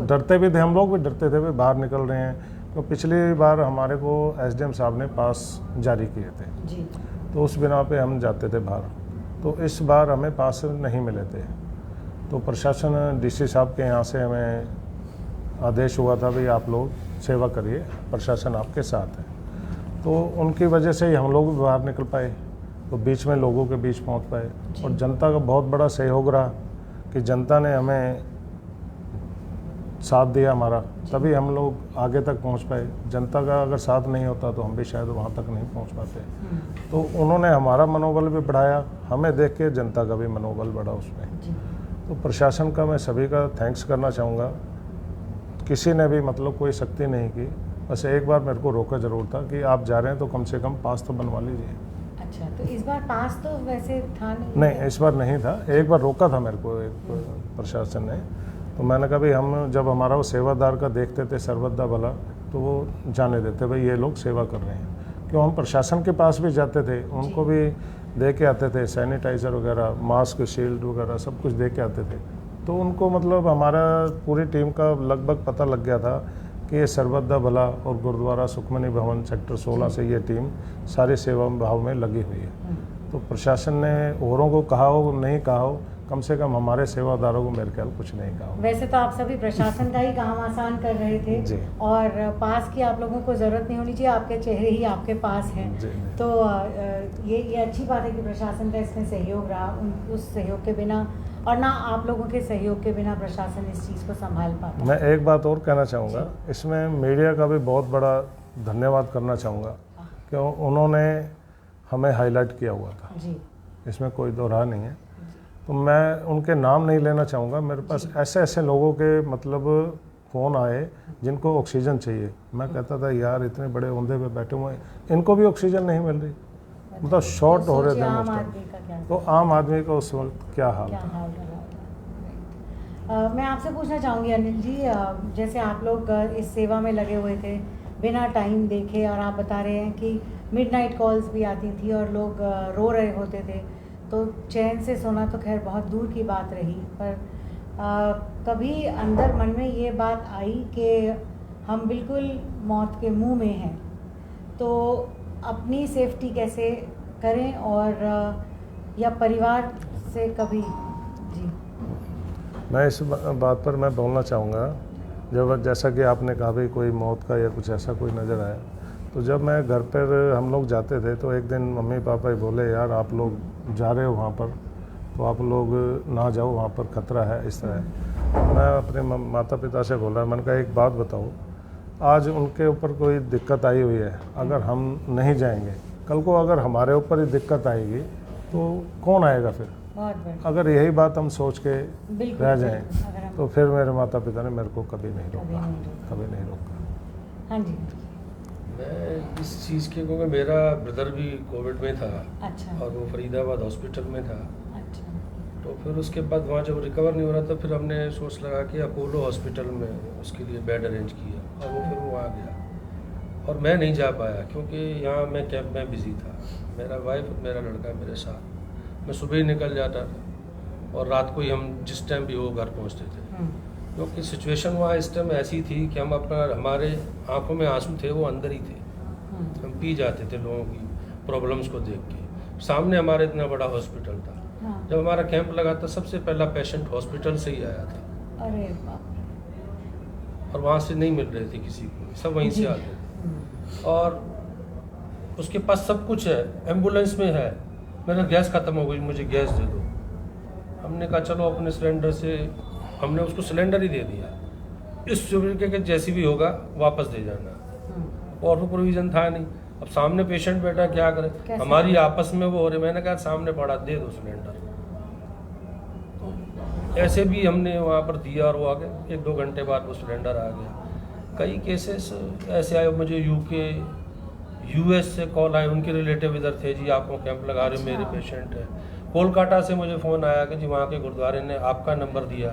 डरते भी थे, हम लोग भी डरते थे भाई बाहर निकल रहे हैं। तो पिछली बार हमारे को एसडीएम साहब ने पास जारी किए थे
जी।
तो उस बिना पे हम जाते थे बाहर, तो इस बार हमें पास नहीं मिले थे। तो प्रशासन डीसी साहब के यहाँ से हमें आदेश हुआ था भाई आप लोग सेवा करिए, प्रशासन आपके साथ है। तो उनकी वजह से ही हम लोग भी बाहर निकल पाए, तो बीच में लोगों के बीच पहुंच पाए। और जनता का बहुत बड़ा सहयोग रहा कि जनता ने हमें साथ दिया हमारा, तभी हम लोग आगे तक पहुंच पाए। जनता का अगर साथ नहीं होता तो हम भी शायद वहां तक नहीं पहुंच पाते। तो उन्होंने हमारा मनोबल भी बढ़ाया, हमें देख के जनता का भी मनोबल बढ़ा उसमें। तो प्रशासन का मैं सभी का थैंक्स करना चाहूँगा। किसी ने भी मतलब कोई सख्ती नहीं की, बस एक बार मेरे को रोका ज़रूर था कि आप जा रहे हैं तो कम से कम पास तो बनवा लीजिए।
अच्छा, तो इस बार पास तो वैसे था
नहीं, इस बार नहीं था। एक बार रोका था मेरे को एक प्रशासन ने, तो मैंने कहा भाई हम जब हमारा वो सेवादार का देखते थे सर्वदा भला, तो वो जाने देते भाई ये लोग सेवा कर रहे हैं। क्यों हम प्रशासन के पास भी जाते थे, उनको भी दे के आते थे सैनिटाइज़र वगैरह, मास्क, शील्ड वगैरह सब कुछ दे के आते थे। तो उनको मतलब हमारा पूरी टीम का लगभग पता लग गया था कि ये सर्वदा भला और गुरुद्वारा सुखमनी भवन सेक्टर 16 से ये टीम सारी सेवा भाव में लगी हुई है। तो प्रशासन ने औरों को कहा हो नहीं कहा हो, कम से कम हमारे सेवादारों को मेरे ख्याल कुछ नहीं कहा।
वैसे तो आप सभी प्रशासन का ही काम आसान कर रहे थे
जी।
और पास की आप लोगों को ज़रूरत नहीं होनी चाहिए, आपके चेहरे ही आपके पास हैं। तो ये अच्छी बात है कि प्रशासन का इसमें सहयोग रहा। उस सहयोग के बिना और ना आप लोगों के सहयोग के बिना प्रशासन इस चीज़ को संभाल पाता।
मैं एक बात और कहना चाहूँगा, इसमें मीडिया का भी बहुत बड़ा धन्यवाद करना चाहूँगा, क्यों उन्होंने हमें हाईलाइट किया हुआ था
जी।
इसमें कोई दो राह नहीं है। तो मैं उनके नाम नहीं लेना चाहूँगा, मेरे पास ऐसे ऐसे लोगों के मतलब फ़ोन आए जिनको ऑक्सीजन चाहिए। मैं कहता था यार इतने बड़े ओंधे पे बैठे हुए हैं, इनको भी ऑक्सीजन नहीं मिल रही, मतलब शॉर्ट हो रहे थे उस टाइम। तो आम आदमी का उस वक्त क्या हाल था।
मैं आपसे पूछना चाहूँगी अनिल जी, जैसे आप लोग इस सेवा में लगे हुए थे बिना टाइम देखे, और आप बता रहे हैं कि मिडनाइट कॉल्स भी आती थी और लोग रो रहे होते थे, तो चैन से सोना तो खैर बहुत दूर की बात रही, पर कभी अंदर मन में ये बात आई कि हम बिल्कुल मौत के मुंह में हैं, तो अपनी सेफ्टी कैसे करें, और या परिवार से कभी? जी।
मैं इस बात पर मैं बोलना चाहूँगा, जब जैसा कि आपने कहा भाई कोई मौत का या कुछ ऐसा कोई नज़र आया, तो जब मैं घर पर हम लोग जाते थे तो एक दिन मम्मी पापा ही बोले यार आप लोग जा रहे हो वहाँ पर तो आप लोग ना जाओ, वहाँ पर ख़तरा है इस तरह। मैं अपने माता पिता से बोला, मैंने कहा एक बात बताओ, आज उनके ऊपर कोई दिक्कत आई हुई है, अगर हम नहीं जाएंगे, कल को अगर हमारे ऊपर ही दिक्कत आएगी तो कौन आएगा फिर?
बहुत बढ़िया।
अगर यही बात हम सोच के
बिल्कुल,
रह
बिल्कुल,
जाएं
अगर हम
तो फिर मेरे माता पिता ने मेरे को कभी नहीं
कभी
रोका,
नहीं रोका।
कभी नहीं रोका।
हाँ जी।
मैं इस चीज़ के, क्योंकि मेरा ब्रदर भी कोविड में था
अच्छा
और वो फरीदाबाद हॉस्पिटल में था,
अच्छा।
तो फिर उसके बाद वहाँ जब रिकवर नहीं हो रहा था फिर हमने सोच लगा कि अपोलो हॉस्पिटल में उसके लिए बेड अरेंज किया और वो फिर वो आ गया और मैं नहीं जा पाया क्योंकि यहाँ मैं कैंप में बिज़ी था। मेरा वाइफ और मेरा लड़का मेरे साथ, मैं सुबह ही निकल जाता था और रात को ही हम जिस टाइम भी हो घर पहुँचते थे, क्योंकि सिचुएशन वहाँ इस टाइम ऐसी थी कि हम अपना, हमारे आंखों में आंसू थे वो अंदर ही थे, हम पी जाते थे लोगों की प्रॉब्लम्स को देख के। सामने हमारे इतना बड़ा हॉस्पिटल था,
हाँ।
जब हमारा कैंप लगा था सबसे पहला पेशेंट हॉस्पिटल से ही आया था
अरे बाप रे।
और वहाँ से नहीं मिल रहे थे किसी को, सब वहीं
जी।
से आते थे और उसके पास सब कुछ है, एम्बुलेंस में है, मेरा गैस ख़त्म हो गई, मुझे गैस दे दो। हमने कहा चलो अपने सिलेंडर से, हमने उसको सिलेंडर ही दे दिया, इस तरीके के जैसी भी होगा वापस दे जाना, और तो प्रोविज़न था नहीं। अब सामने पेशेंट बैठा क्या करे,
कैसे?
हमारी आपस में वो हो रही, मैंने कहा सामने पड़ा दे दो सिलेंडर। तो ऐसे भी हमने वहाँ पर दिया और वो आ गए, 1-2 घंटे बाद वो सिलेंडर आ गया। कई केसेस ऐसे आए, मुझे यूके यूएस से कॉल आए, उनके रिलेटिव इधर थे, जी आपको कैंप लगा रहे हो, मेरे
अच्छा।
पेशेंट है। कोलकाता से मुझे फ़ोन आया कि जी वहाँ के गुरुद्वारे ने आपका नंबर दिया,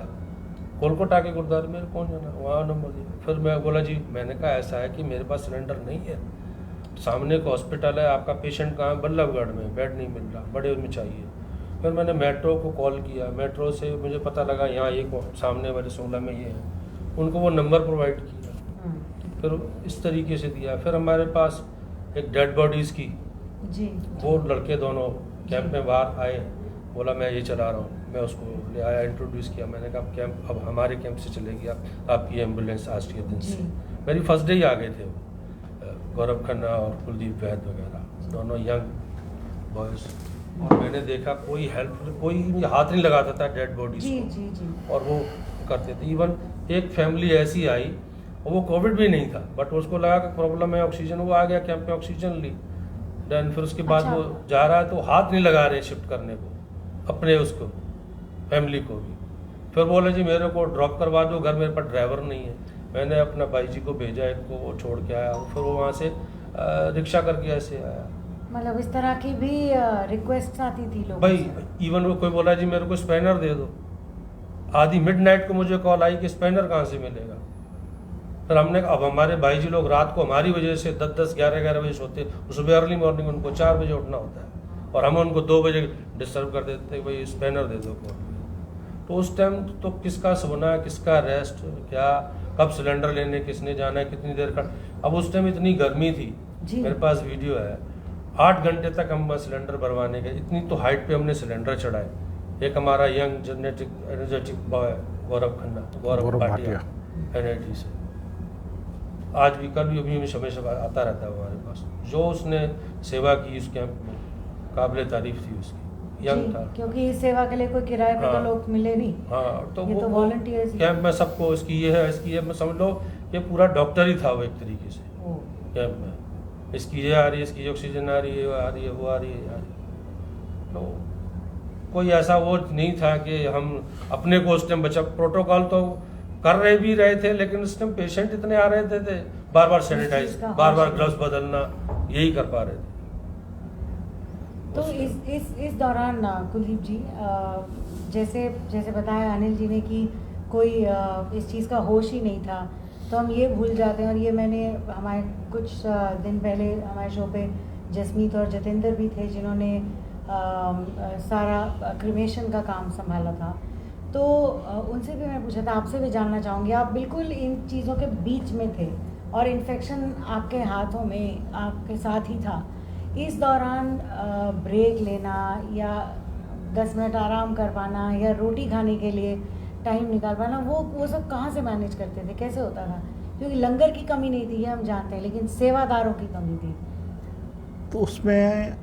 कोलकाता के गुरुद्वारे, मेरे कौन जाना, वहाँ नंबर दिया। फिर मैं बोला जी, मैंने कहा ऐसा है कि मेरे पास सिलेंडर नहीं है, सामने एक हॉस्पिटल है, आपका पेशेंट कहाँ है, बल्लभगढ़ में, बेड नहीं मिल रहा, बड़े में चाहिए। फिर मैंने मेट्रो को कॉल किया, मेट्रो से मुझे पता लगा यहाँ एक सामने वाले 16 में ये है, उनको वो नंबर प्रोवाइड किया, फिर इस तरीके से दिया। फिर हमारे पास एक डेड बॉडीज़ की,
जी।
वो लड़के दोनों कैंप में बाहर आए, बोला मैं ये चला रहा हूँ, मैं उसको ले आया, इंट्रोड्यूस किया। मैंने कहा कैंप अब हमारे कैंप से चलेगी आपकी एम्बुलेंस आज के दिन से। मेरी फर्स्ट डे ही आ गए थे वो, गौरव खन्ना और कुलदीप वैद वगैरह, दोनों यंग बॉयज़। और मैंने देखा कोई हेल्प, कोई हाथ नहीं लगाता था डेड बॉडीज
जी
को,
जी जी।
और वो करते थे। इवन एक फैमिली ऐसी आई, और वो कोविड भी नहीं था, बट उसको लगा कि प्रॉब्लम है ऑक्सीजन, वो आ गया कैंप में, ऑक्सीजन ली, देन फिर उसके बाद
अच्छा।
वो जा रहा है तो हाथ नहीं लगा रहे शिफ्ट करने को अपने उसको, फैमिली को भी। फिर बोले जी मेरे को ड्रॉप करवा दो घर, मेरे पास ड्राइवर नहीं है। मैंने अपना भाई जी को भेजा, एक को वो छोड़ के आया, फिर वो वहाँ से रिक्शा करके ऐसे आया।
मतलब इस तरह की भी रिक्वेस्ट आती थी लोगों
भाई
से।
इवन वो कोई बोला जी मेरे को स्पैनर दे दो, आधी मिडनाइट को मुझे कॉल आई कि स्पैनर कहाँ से मिलेगा। फिर हमने अब हमारे भाई जी लोग रात को हमारी वजह से 10-10, 11-11 बजे सोते, सुबह अर्ली मॉर्निंग उनको 4 बजे उठना होता है, और हम उनको 2 बजे डिस्टर्ब कर देते, भाई स्पैनर दे दो कॉल। तो उस टाइम तो किसका सोना, किसका रेस्ट, क्या कब सिलेंडर लेने किसने जाना है, कितनी देर का। अब उस टाइम इतनी गर्मी थी,
जी।
मेरे पास वीडियो है, 8 घंटे तक हम सिलेंडर भरवाने गए, इतनी तो हाइट पे हमने सिलेंडर चढ़ाए। एक हमारा young genetic energetic boy Gaurav Khanna, Gaurav Bhatia NIT से, आज भी कल भी अभी हमेशा आता रहता है हमारे पास। जो उसने सेवा की उस कैंप में, काबिल तारीफ थी उसकी, यंग
जी,
था।
क्योंकि इस सेवा के लिए कोई किराए पे तो
हाँ।
लोग मिले नहीं।
हाँ, तो
ये
वो
तो volunteers ही।
कैंप में सबको इसकी ये है, इसकी ये, मैं समझ लो ये पूरा डॉक्टर ही था वो एक तरीके से
ओ,
कैंप में। इसकी ये आ रही है, इसकी ये ऑक्सीजन आ रही है, वो आ रही है, वो आ रही है, आ रही है। तो कोई ऐसा वो नहीं था कि हम अपने को उस टाइम बचा। प्रोटोकॉल तो कर रहे भी रहे थे, लेकिन उस टाइम पेशेंट इतने आ रहे थे बार बार सैनिटाइज,
चीज़ का
बार बार
होश
ग्लव्स बदलना, यही कर पा रहे थे।
तो इस दौरान कुलदीप जी, जैसे जैसे बताया अनिल जी ने कि कोई इस चीज़ का होश ही नहीं था, तो हम ये भूल जाते हैं। और ये मैंने हमारे कुछ दिन पहले हमारे शो पे जसमीत और जतेंद्र भी थे, जिन्होंने सारा क्रिमेशन का काम संभाला था। तो उनसे भी मैं पूछा था, आपसे भी जानना चाहूँगी, आप बिल्कुल इन चीज़ों के बीच में थे और इन्फेक्शन आपके हाथों में, आपके साथ ही था। इस दौरान ब्रेक लेना या 10 मिनट आराम कर पाना या रोटी खाने के लिए टाइम निकाल पाना, वो सब कहाँ से मैनेज करते थे, कैसे होता था? क्योंकि लंगर की कमी नहीं थी ये हम जानते हैं, लेकिन सेवादारों की कमी थी।
तो उसमें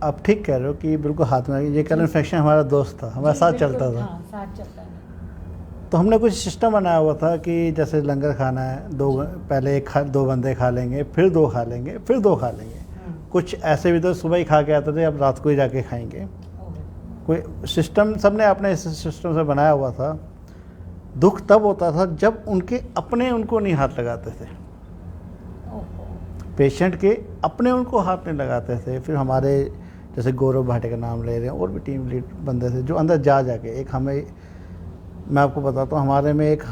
आप ठीक कह रहे हो कि बिल्कुल हाथ में, ये करण फैक्शन हमारा दोस्त था, हमारे
जी,
साथ
बिल्कुल,
चलता था।
हाँ, साथ चलता था।
तो हमने कुछ सिस्टम बनाया हुआ था कि जैसे लंगर खाना है, पहले दो बंदे खा लेंगे, फिर दो खा लेंगे, फिर दो खा लेंगे। कुछ ऐसे भी तो सुबह ही खा के आते थे, अब रात को ही जाके खाएंगे।
ओह,
कोई सिस्टम सबने अपने इस सिस्टम से बनाया हुआ था। दुख तब होता था जब उनके अपने उनको नहीं हाथ लगाते थे,
ओह,
पेशेंट के अपने उनको हाथ नहीं लगाते थे। फिर हमारे जैसे गौरव भाटे का नाम ले रहे हैं, और भी टीम लीड बंदे थे जो अंदर जा जाके एक हमें, मैं आपको बताता हूँ, हमारे में एक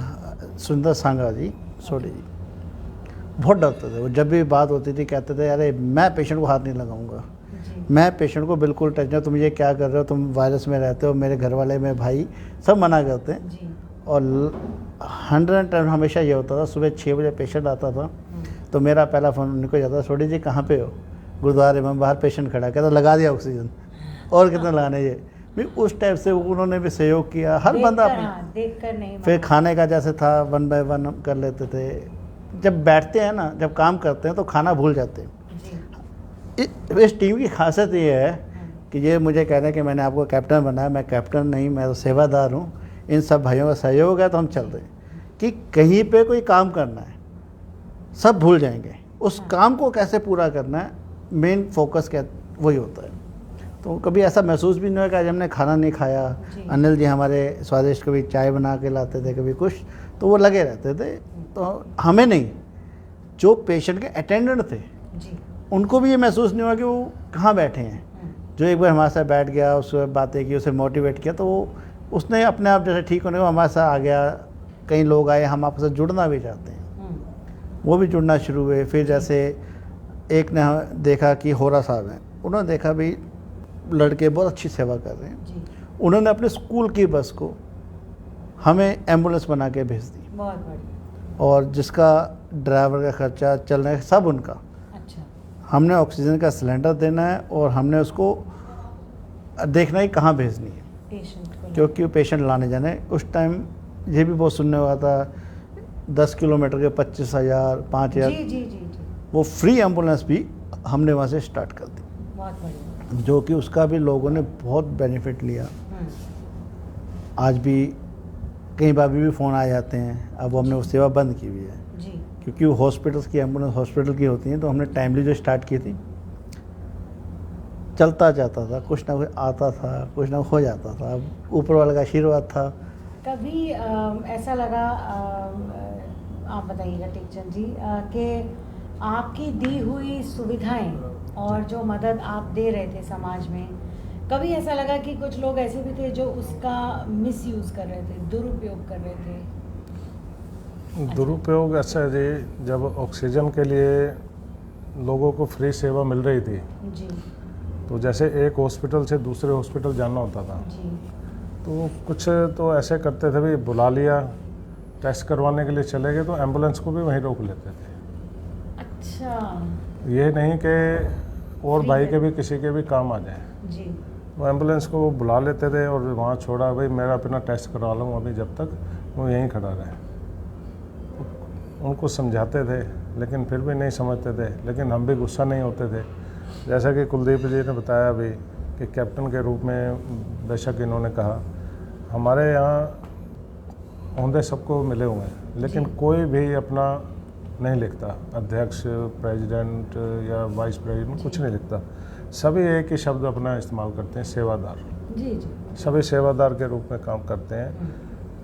सुंदर सांगा जी सोडी जी बहुत डरते थे। वो जब भी बात होती थी कहते थे अरे मैं पेशेंट को हाथ नहीं लगाऊंगा,
जी,
मैं पेशेंट को बिल्कुल टच नहीं, तुम ये क्या कर रहे हो, तुम वायरस में रहते हो, मेरे घर वाले मेरे भाई सब मना करते हैं।
जी,
और 100% हमेशा ये होता था, सुबह 6 बजे पेशेंट आता था तो मेरा पहला फ़ोन उनको जाता था, सोडी जी कहाँ पे हो? गुरुद्वारे में बाहर पेशेंट खड़ा, कहता लगा दिया ऑक्सीजन, और कितना लगाने ये भी। उस टाइप से उन्होंने भी सहयोग किया, हर बंदा
देखकर,
अपना।
हाँ, देखकर नहीं
फिर
माना।
खाने का जैसे था 1 बाय 1 कर लेते थे। जब बैठते हैं ना, जब काम करते हैं तो खाना भूल जाते हैं।
जी,
इस टीम की खासियत ये है कि ये मुझे कह रहे हैं कि मैंने आपको कैप्टन बनाया, मैं कैप्टन नहीं, मैं तो सेवादार हूँ। इन सब भाइयों का सहयोग है तो हम चल रहे हैं कि कहीं पे कोई काम करना है सब भूल जाएंगे, उस काम को कैसे पूरा करना है, मेन फोकस क्या वही होता है। तो कभी ऐसा महसूस भी नहीं हुआ कि आज हमने खाना नहीं खाया।
जी।
अनिल जी हमारे स्वादिष्ट कभी चाय बना के लाते थे, कभी कुछ, तो वो लगे रहते थे। तो हमें नहीं, जो पेशेंट के अटेंडेंट थे
जी,
उनको भी ये महसूस नहीं हुआ कि वो कहाँ बैठे हैं। जो एक बार हमारे साथ बैठ गया, उससे बातें की, उसे मोटिवेट किया, तो वो उसने अपने आप जैसे ठीक होने को हमारे साथ आ गया। कई लोग आए, हम आपके साथ जुड़ना भी चाहते हैं, वो भी जुड़ना शुरू हुए। फिर जैसे एक ने देखा कि होरा साहब हैं, उन्होंने देखा भी लड़के बहुत अच्छी सेवा कर रहे हैं,
जी,
उन्होंने अपने स्कूल की बस को हमें एम्बुलेंस बना के भेज दी,
बहुत बढ़िया,
और जिसका ड्राइवर का खर्चा, चलने का सब उनका।
अच्छा,
हमने ऑक्सीजन का सिलेंडर देना है और हमने उसको देखना है कहाँ भेजनी है,
पेशेंट को।
क्योंकि वो पेशेंट लाने जाने। उस टाइम ये भी बहुत सुनने हुआ था 10 किलोमीटर के 25,000 5,000,
जी, जी, जी, जी,
वो फ्री एम्बुलेंस भी हमने वहाँ से स्टार्ट कर दी,
बहुत बढ़िया।
जो कि उसका भी लोगों ने बहुत बेनिफिट लिया। आज भी कई बार भी फ़ोन आ जाते हैं, अब हमने वो सेवा बंद की हुई है
जी,
क्योंकि वो हॉस्पिटल्स की एम्बुलेंस हॉस्पिटल की होती हैं। तो हमने टाइमली जो स्टार्ट की थी, चलता जाता था, कुछ ना कुछ आता था, कुछ ना हो जाता था। अब ऊपर वाले का आशीर्वाद था।
कभी ऐसा लगा, आप बताइएगा टेकचंद जी, कि आपकी दी हुई सुविधाएं और जो मदद आप दे रहे थे समाज में, कभी ऐसा लगा कि कुछ लोग ऐसे भी थे जो उसका मिसयूज कर रहे थे, दुरुपयोग कर रहे थे?
दुरुपयोग ऐसा है जी, जब ऑक्सीजन के लिए लोगों को फ्री सेवा मिल रही थी,
जी,
तो जैसे एक हॉस्पिटल से दूसरे हॉस्पिटल जाना होता था,
जी,
तो कुछ तो ऐसे करते थे भी, बुला लिया, टेस्ट करवाने के लिए चले गए तो एम्बुलेंस को भी वहीं रोक लेते थे।
अच्छा,
ये नहीं कि और भाई के भी किसी के भी काम आ जाए,
जी,
वो एम्बुलेंस को बुला लेते थे और वहाँ छोड़ा, भाई मेरा अपना टेस्ट करवा लूँ अभी, जब तक वो यहीं खड़ा रहे। उनको समझाते थे लेकिन फिर भी नहीं समझते थे, लेकिन हम भी गुस्सा नहीं होते थे। जैसा कि कुलदीप जी ने बताया अभी कि कैप्टन के रूप में बेशक इन्होंने कहा, हमारे यहाँ ओहदे सबको मिले हुए हैं, लेकिन कोई भी अपना नहीं लिखता, अध्यक्ष, प्रेसिडेंट या वाइस प्रेसिडेंट कुछ नहीं लिखता। सभी एक ही शब्द अपना इस्तेमाल करते हैं, सेवादार।
जी, जी,
सभी सेवादार के रूप में काम करते हैं।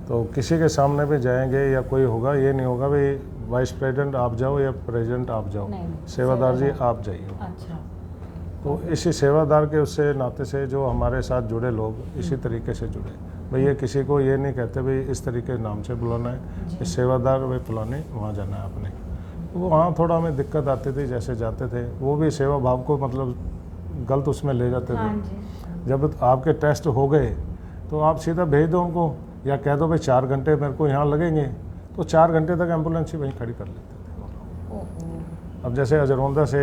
तो किसी के सामने भी जाएंगे या कोई होगा, ये नहीं होगा भाई वाइस प्रेसिडेंट आप जाओ या प्रेसिडेंट आप जाओ,
नहीं,
सेवादार जी
सेवादार।
आप जाइए।
अच्छा,
तो इसी सेवादार के उससे नाते से जो हमारे साथ जुड़े लोग इसी तरीके से जुड़े। भैया किसी को ये नहीं कहते भाई इस तरीके नाम से बुलाना है,
जी।
इस सेवादार भाई फलाने वहाँ जाना है आपने। वो वहाँ थोड़ा हमें दिक्कत आती थी, जैसे जाते थे वो भी सेवा भाव को मतलब गलत उसमें ले जाते
हाँ
थे।
जी,
जब आपके टेस्ट हो गए तो आप सीधा भेज दो उनको, या कह दो भाई 4 घंटे मेरे को यहाँ लगेंगे, तो 4 घंटे तक एम्बुलेंस ही वहीं खड़ी कर लेते थे।
ओहो,
अब जैसे अजरौंदा से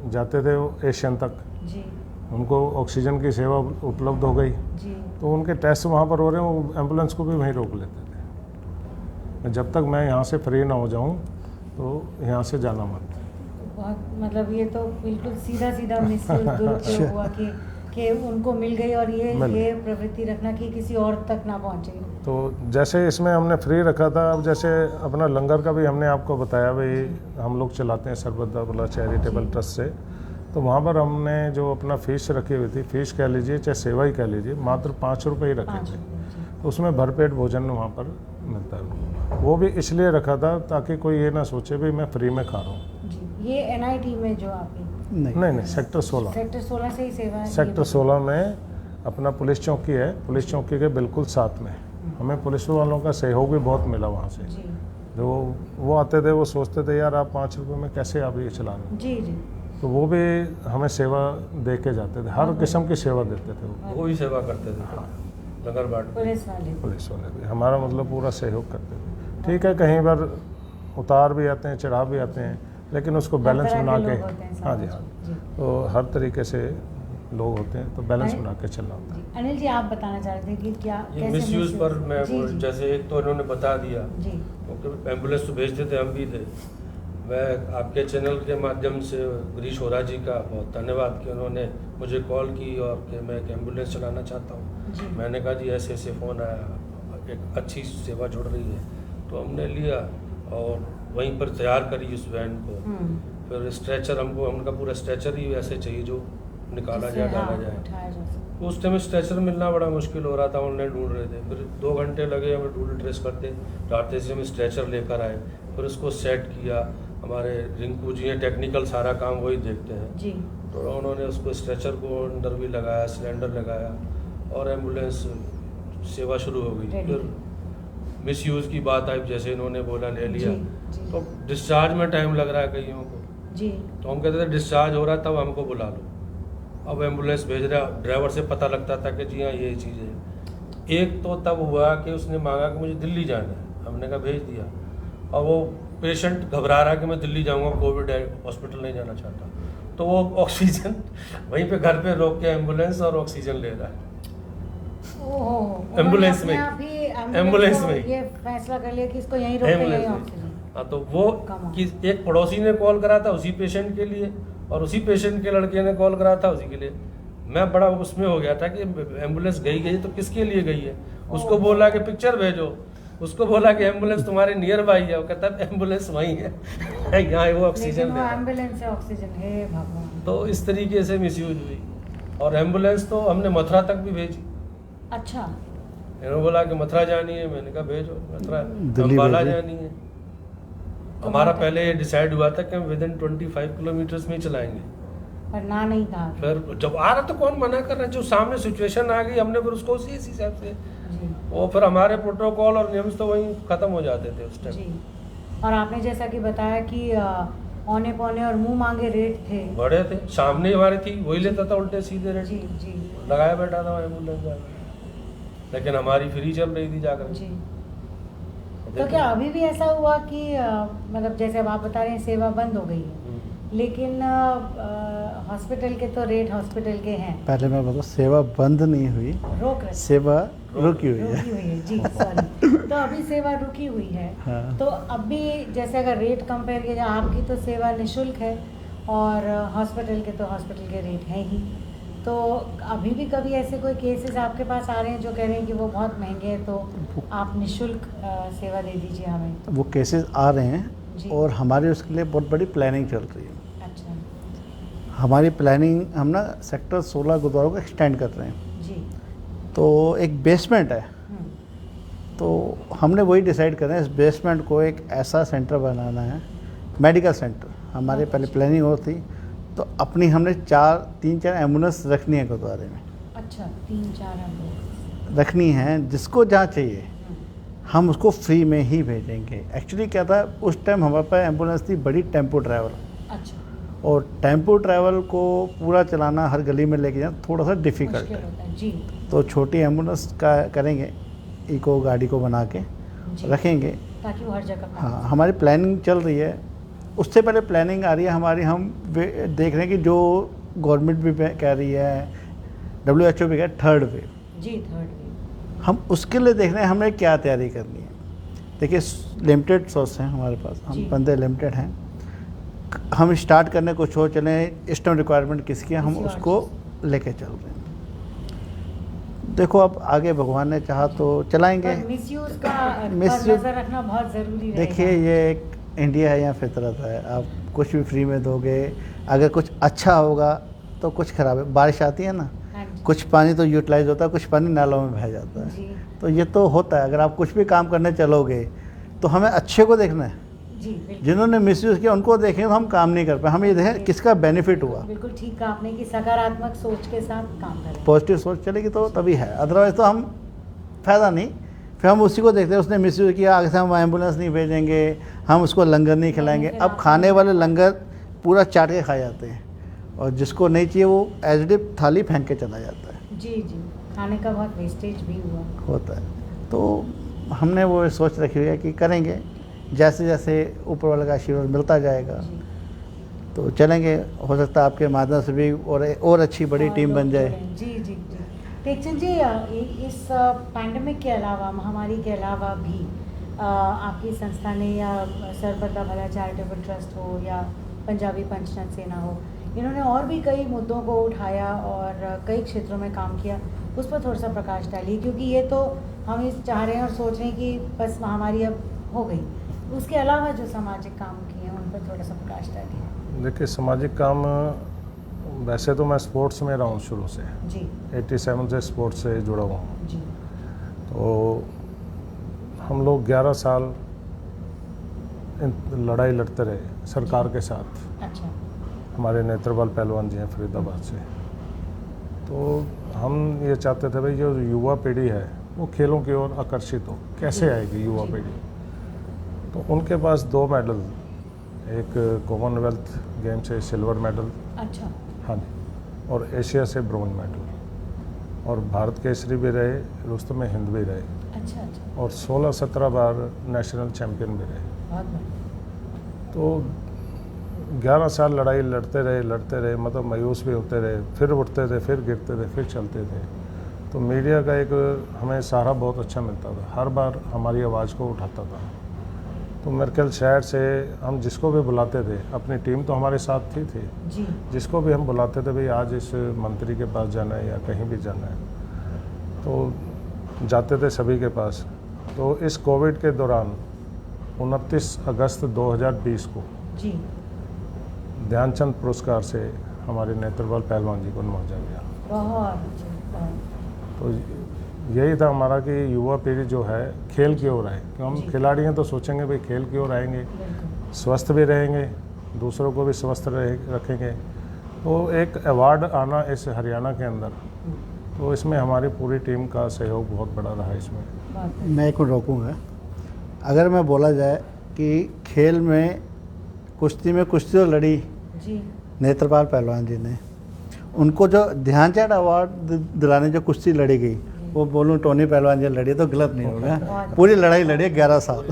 जाते थे वो एशियन तक,
जी,
उनको ऑक्सीजन की सेवा उपलब्ध हो गई,
जी,
तो उनके टेस्ट वहाँ पर हो रहे हैं, वो एम्बुलेंस को भी वहीं रोक लेते थे। जब तक मैं यहाँ से फ्री ना हो जाऊँ तो यहाँ से जाना मत।
बहुत मतलब ये तो बिल्कुल सीधा सीधा मिसयूज दुरुपयोग हुआ कि उनको मिल गई और ये प्रवृत्ति रखना कि किसी और तक ना पहुँचे।
तो जैसे इसमें हमने फ्री रखा था, अब जैसे अपना लंगर का भी हमने आपको बताया भाई हम लोग चलाते हैं सरबत चैरिटेबल ट्रस्ट से, तो वहाँ पर हमने जो अपना फीस रखी हुई थी, फीस कह लीजिए चाहे सेवा ही कह लीजिए, मात्र 5 रुपये ही रखे थे। तो उसमें भरपेट भोजन वहाँ पर मिलता है। वो भी इसलिए रखा था ताकि कोई ये ना सोचे भी मैं फ्री में खा रहा हूँ।
ये एनआईटी में जो आपकी
नहीं सेक्टर 16
से ही सेवा है।
सेक्टर 16 में अपना पुलिस चौकी है, पुलिस चौकी के बिल्कुल साथ में। हमें पुलिस वालों का सहयोग भी बहुत मिला वहाँ से। जो वो आते थे वो सोचते थे यार आप 5 रुपये में कैसे आप ये चला रहे।
जी जी।
तो वो भी हमें सेवा दे के जाते थे, हर किस्म की सेवा देते थे
वो भी सेवा करते थे।
हाँ।
लंगर बाट
पुलिस वाले
भी हमारा मतलब पूरा सहयोग करते थे। ठीक है, कहीं पर उतार भी आते हैं, चढ़ाव भी आते हैं, लेकिन उसको बैलेंस बना के, हाँ जी हाँ, तो हर तरीके से लोग होते हैं, तो बैलेंस बना के चलना होता है।
अनिल जी आप बताना चाह रहे थे कि क्या
ये मिसयूज पर मैं जैसे एक तो इन्होंने बता दिया,
जी
एम्बुलेंस तो भेजते थे, हम भी थे। मैं आपके चैनल के माध्यम से गिरीश होरा जी का बहुत धन्यवाद कि उन्होंने मुझे कॉल की और कि मैं एक एम्बुलेंस चलाना चाहता हूँ। मैंने कहा जी ऐसे ऐसे फ़ोन आया, एक अच्छी सेवा जुड़ रही है, तो हमने लिया और वहीं पर तैयार करी उस वैन को। फिर स्ट्रेचर हमको, उनका पूरा स्ट्रेचर ही ऐसे चाहिए जो निकाला जाए, डाला जाए। तो उस टाइम स्ट्रेचर मिलना बड़ा मुश्किल हो रहा था, ऑनलाइन ढूंढ रहे थे। फिर 2 घंटे लगे हमें ढूंढ ट्रेस करते, रास्ते से हम स्ट्रेचर लेकर आए, फिर उसको सेट किया। हमारे रिंकू जी हैं, टेक्निकल सारा काम वही देखते हैं
जी।
तो उन्होंने उसको स्ट्रेचर को अंदर भी लगाया, सिलेंडर लगाया और एम्बुलेंस सेवा शुरू हो गई। फिर मिस यूज़ की बात आई, जैसे इन्होंने बोला ले लिया जी। तो डिस्चार्ज में टाइम लग रहा है कईयों को
जी।
तो हम कहते थे डिस्चार्ज हो रहा है तब हमको बुला लो। अब एम्बुलेंस भेज रहा, ड्राइवर से पता लगता था कि जी हाँ ये चीज़ है। एक तो तब हुआ कि उसने मांगा कि मुझे दिल्ली जाना है, हमने कहा भेज दिया। और वो पेशेंट घबरा रहा कि मैं दिल्ली जाऊंगा, कोविड है, हॉस्पिटल नहीं जाना चाहता, तो वो ऑक्सीजन वहीं पे घर पे रोक के एम्बुलेंस और ऑक्सीजन ले रहा है एम्बुलेंस में, एम्बुलेंस में
ये फैसला कर लिया कि इसको यहीं रोक के ले ऑक्सीजन।
हाँ, तो वो कि एक पड़ोसी ने कॉल करा था उसी पेशेंट के लिए और उसी पेशेंट के लड़के ने कॉल करा था उसी के लिए। मैं बड़ा उसमें हो गया था कि एम्बुलेंस गई तो किसके लिए गई है। उसको बोला कि पिक्चर भेजो, उसको बोला कि एम्बुलेंस तुम्हारे नियर बाई है, वो कहता है एम्बुलेंस वहीं है यहाँ वो ऑक्सीजन
वो एम्बुलेंस है, ऑक्सीजन है भगवान।
तो इस तरीके से मिसयूज हुई और एम्बुलेंस तो हमने मथुरा तक भी भेजी।
अच्छा,
इन्होंने बोला कि मथुरा जानी है, मैंने कहा भेजो मथुरा, अम्बाला जानी है। हमारा पहले ये डिसाइड हुआ था कि हम विदिन 25 किलोमीटर्स में ही चलाएंगे,
पर ना नहीं कहा।
फिर जब आ रहा तो कौन मना कर रहा है, जो सामने सिचुएशन आ गई हमने फिर उसको उसी हिसाब से वो फिर हमारे प्रोटोकॉल और नियम तो वहीं खत्म हो जाते थे उस टाइम।
और आपने जैसा कि बताया कि औने पौने और मुंह मांगे रेट थे,
बड़े थे, सामने हमारे थी वही लेता था उल्टे सीधे रेट।
जी जी।
लगाया बैठा था एम्बुलेंस, लेकिन हमारी फ्री चल रही थी जाकर
जी। तो क्या अभी भी ऐसा हुआ कि मतलब जैसे अब आप बता रहे हैं सेवा बंद हो गई है, लेकिन हॉस्पिटल के तो रेट हॉस्पिटल के हैं।
पहले मैं बताऊँ, सेवा बंद नहीं हुई,
रोक रहे,
सेवा रुकी हुई है
जी सॉरी। तो अभी सेवा रुकी हुई है।
हाँ।
तो अभी जैसे अगर रेट कंपेयर किया जाए, आपकी तो सेवा निःशुल्क है और हॉस्पिटल के तो हॉस्पिटल के रेट हैं ही। तो अभी भी कभी ऐसे कोई केसेस आपके पास आ रहे हैं जो कह रहे हैं कि वो बहुत महंगे हैं तो आप निःशुल्क सेवा दे दीजिए हमें?
वो केसेस आ रहे हैं और हमारे उसके लिए बहुत बड़ी प्लानिंग चल रही है।
अच्छा।
हमारी प्लानिंग, हम ना सेक्टर 16 गुरुद्वारा को एक्सटेंड कर रहे हैं
जी।
तो एक बेसमेंट है, तो हमने वही डिसाइड कर रहे हैं इस बेसमेंट को एक ऐसा सेंटर बनाना है, मेडिकल सेंटर। हमारे पहले प्लानिंग हो थी, तो अपनी हमने 3-4 एम्बुलेंस रखनी है गुरुद्वारे में।
अच्छा, 3-4 एम्बुलेंस
रखनी है, जिसको जहाँ चाहिए हम उसको फ्री में ही भेजेंगे। एक्चुअली क्या था, उस टाइम हमारे पास एम्बुलेंस थी बड़ी टेम्पो ट्रैवल।
अच्छा।
और टेम्पो ट्रैवल को पूरा चलाना, हर गली में लेके जाना थोड़ा सा डिफ़िकल्ट है
जी।
तो छोटी एम्बुलेंस का करेंगे, इको गाड़ी को बना के रखेंगे
ताकि वो हर जगह।
हाँ, हमारी प्लानिंग चल रही है। उससे पहले प्लानिंग आ रही है हमारी, हम देख रहे हैं कि जो गवर्नमेंट भी कह रही है, WHO भी कह रही है, 3rd वेव।
जी, थर्ड वेव।
हम उसके लिए देख रहे हैं हमें क्या तैयारी करनी है। देखिए लिमिटेड सोर्स हैं हमारे पास,
जी।
हम बंदे लिमिटेड हैं। हम स्टार्ट करने कुछ हो चले, सिस्टम रिक्वायरमेंट किसकी है हम
किसी और
उसको लेके चल रहे हैं। देखो अब आगे भगवान ने चाहा तो चलाएंगे।
पर मिसयूज का पर
मिसयूज-
नजर रखना बहुत जरूरी रहेगा।
देखिए ये एक इंडिया है या फितरत है, आप कुछ भी फ्री में दोगे, अगर कुछ अच्छा होगा तो कुछ खराब है। बारिश आती है ना,
हाँ जी।
कुछ पानी तो यूटिलाइज होता है, कुछ पानी नालों में बह जाता है।
जी
तो ये तो होता है, अगर आप कुछ भी काम करने चलोगे तो हमें अच्छे को देखना है।
जी, बिल्कुल
जिन्होंने मिसयूज़ किया उनको देखें तो हम काम नहीं कर पाए, हम ये देखें किसका बेनिफिट हुआ।
बिल्कुल ठीक कहा आपने कि सकारात्मक सोच के साथ काम करें।
पॉजिटिव सोच चलेगी तो तभी है, अदरवाइज़ तो हम फ़ायदा नहीं। फिर हम उसी को देखते हैं, उसने मिसयूज़ किया, आगे से हम एम्बुलेंस नहीं भेजेंगे, हम उसको लंगर नहीं खिलाएंगे।
फिर
अब
आप-
खाने वाले लंगर पूरा चाट के खा जाते हैं, और जिसको नहीं चाहिए वो एज इट थाली फेंक के चला जाता है।
जी जी, खाने का बहुत वेस्टेज भी हुआ।
होता है। तो हमने वो सोच रखी हुई है कि करेंगे, जैसे जैसे ऊपर वाले का आशीर्वाद मिलता जाएगा
जी।
तो चलेंगे। हो सकता है आपके माध्यम से भी और अच्छी बड़ी
और
टीम
लोग
बन जाए।
जुड़ें। जी जी जी। टेकचंद जी, इस पैंडमिक के अलावा, महामारी के अलावा भी आपकी संस्था ने, या सरबत दा भला चैरिटेबल ट्रस्ट हो या पंजाबी पंचनद सेना हो, इन्होंने और भी कई मुद्दों को उठाया और कई क्षेत्रों में काम किया। उस पर थोड़ा सा प्रकाश डालिए, क्योंकि ये तो हम इस चाह रहे हैं और सोच रहे हैं कि बस महामारी अब हो गई, उसके अलावा जो सामाजिक काम किए हैं उन पर थोड़ा सा प्रकाश डालिए।
देखिए सामाजिक काम, वैसे तो मैं स्पोर्ट्स में रहा हूँ शुरू से,
जी
87 से स्पोर्ट्स से जुड़ा हुआ हूँ।
जी
तो हम लोग 11 साल लड़ाई लड़ते रहे सरकार के साथ।
अच्छा।
हमारे नेत्रपाल पहलवान जी हैं फरीदाबाद से। तो हम ये चाहते थे भाई जो युवा पीढ़ी है वो खेलों की ओर आकर्षित हो, कैसे आएगी युवा
जी।
पीढ़ी। तो उनके पास 2 मेडल, एक कॉमनवेल्थ गेम से सिल्वर मेडल,
अच्छा।
हाँ जी, और एशिया से ब्रोंज मेडल, और भारत केसरी भी रहे, रुस्तम हिंद भी रहे,
अच्छा अच्छा,
और 16-17 बार नेशनल चैम्पियन भी रहे।
बहुत बढ़िया।
तो 11 साल लड़ाई लड़ते रहे, मतलब मायूस भी होते रहे, फिर उठते थे, फिर गिरते थे, फिर चलते थे। तो मीडिया का एक हमें सहारा बहुत अच्छा मिलता था, हर बार हमारी आवाज़ को उठाता था। तो मेरे ख्याल शहर से हम जिसको भी बुलाते थे, अपनी टीम तो हमारे साथ थी
जी
जिसको भी हम बुलाते थे भाई आज इस मंत्री के पास जाना है या कहीं भी जाना है, तो जाते थे सभी के पास। तो इस कोविड के दौरान 29 अगस्त 2020 को
जी,
ध्यानचंद पुरस्कार से हमारे नेत्रपाल पहलवान जी को नवाजा गया।
बहुत अच्छे, बहुत।
तो यही था हमारा कि युवा पीढ़ी जो है खेल की ओर आए, क्योंकि हम
जी।
खिलाड़ी हैं तो सोचेंगे भाई खेल की ओर आएंगे,
बिल्कुल।
स्वस्थ भी रहेंगे, दूसरों को भी स्वस्थ रखेंगे। तो एक अवार्ड आना इस हरियाणा के अंदर, तो इसमें हमारी पूरी टीम का सहयोग बहुत बड़ा रहा इसमें।
बहुत
मैं एक रोकूंगा, अगर मैं बोला जाए कि खेल में कुश्ती तो लड़ी
जी
नेत्रपाल पहलवान जी ने, उनको जो ध्यानचंद अवार्ड दिलाने जो कुश्ती लड़ी गई, वो बोलूँ टोनी पहलवान जी लड़ी तो गलत नहीं होगा।
बहुत।
पूरी लड़ाई लड़ी 11 साल।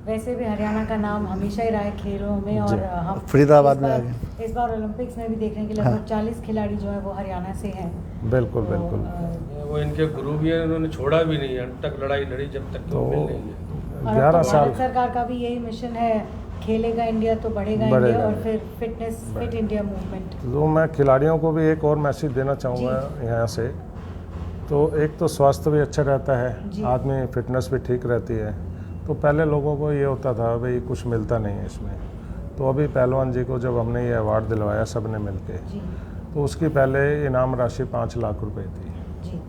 वैसे भी हरियाणा का नाम हमेशा ही रहा है खेलों में, और
जी।
हम
फरीदाबाद
इस
में आ
बार-
गए।
इस बार ओलंपिक्स में भी देख रहे हैं कि लगभग
हाँ।
40 खिलाड़ी जो है वो हरियाणा से हैं।
बिल्कुल
तो,
बिल्कुल।
वो इनके गुरु भी हैं, उन्होंने छोड़ा भी नहीं है, अंत तक लड़ाई लड़ी जब तक कि
तो
वो मिल नहीं है।
और अब
11
तो
साल
भारत सरकार का भी यही मिशन है, खेलेगा इंडिया तो बढ़ेगा
बढ़ेगा
इंडिया, और
इंडिया।
फिर फिटनेस फिट इंडिया मूवमेंट।
तो मैं खिलाड़ियों को भी एक और मैसेज देना चाहूँगा यहाँ से। तो एक तो स्वास्थ्य भी अच्छा रहता
जी।
है, आदमी फिटनेस भी ठीक रहती है। तो पहले लोगों को ये होता था भाई कुछ मिलता नहीं है इसमें, तो अभी पहलवान जी को जब हमने ये अवार्ड दिलवाया सब ने मिल के,
जी
तो उसकी पहले इनाम राशि 5 लाख रुपए थी।
जी,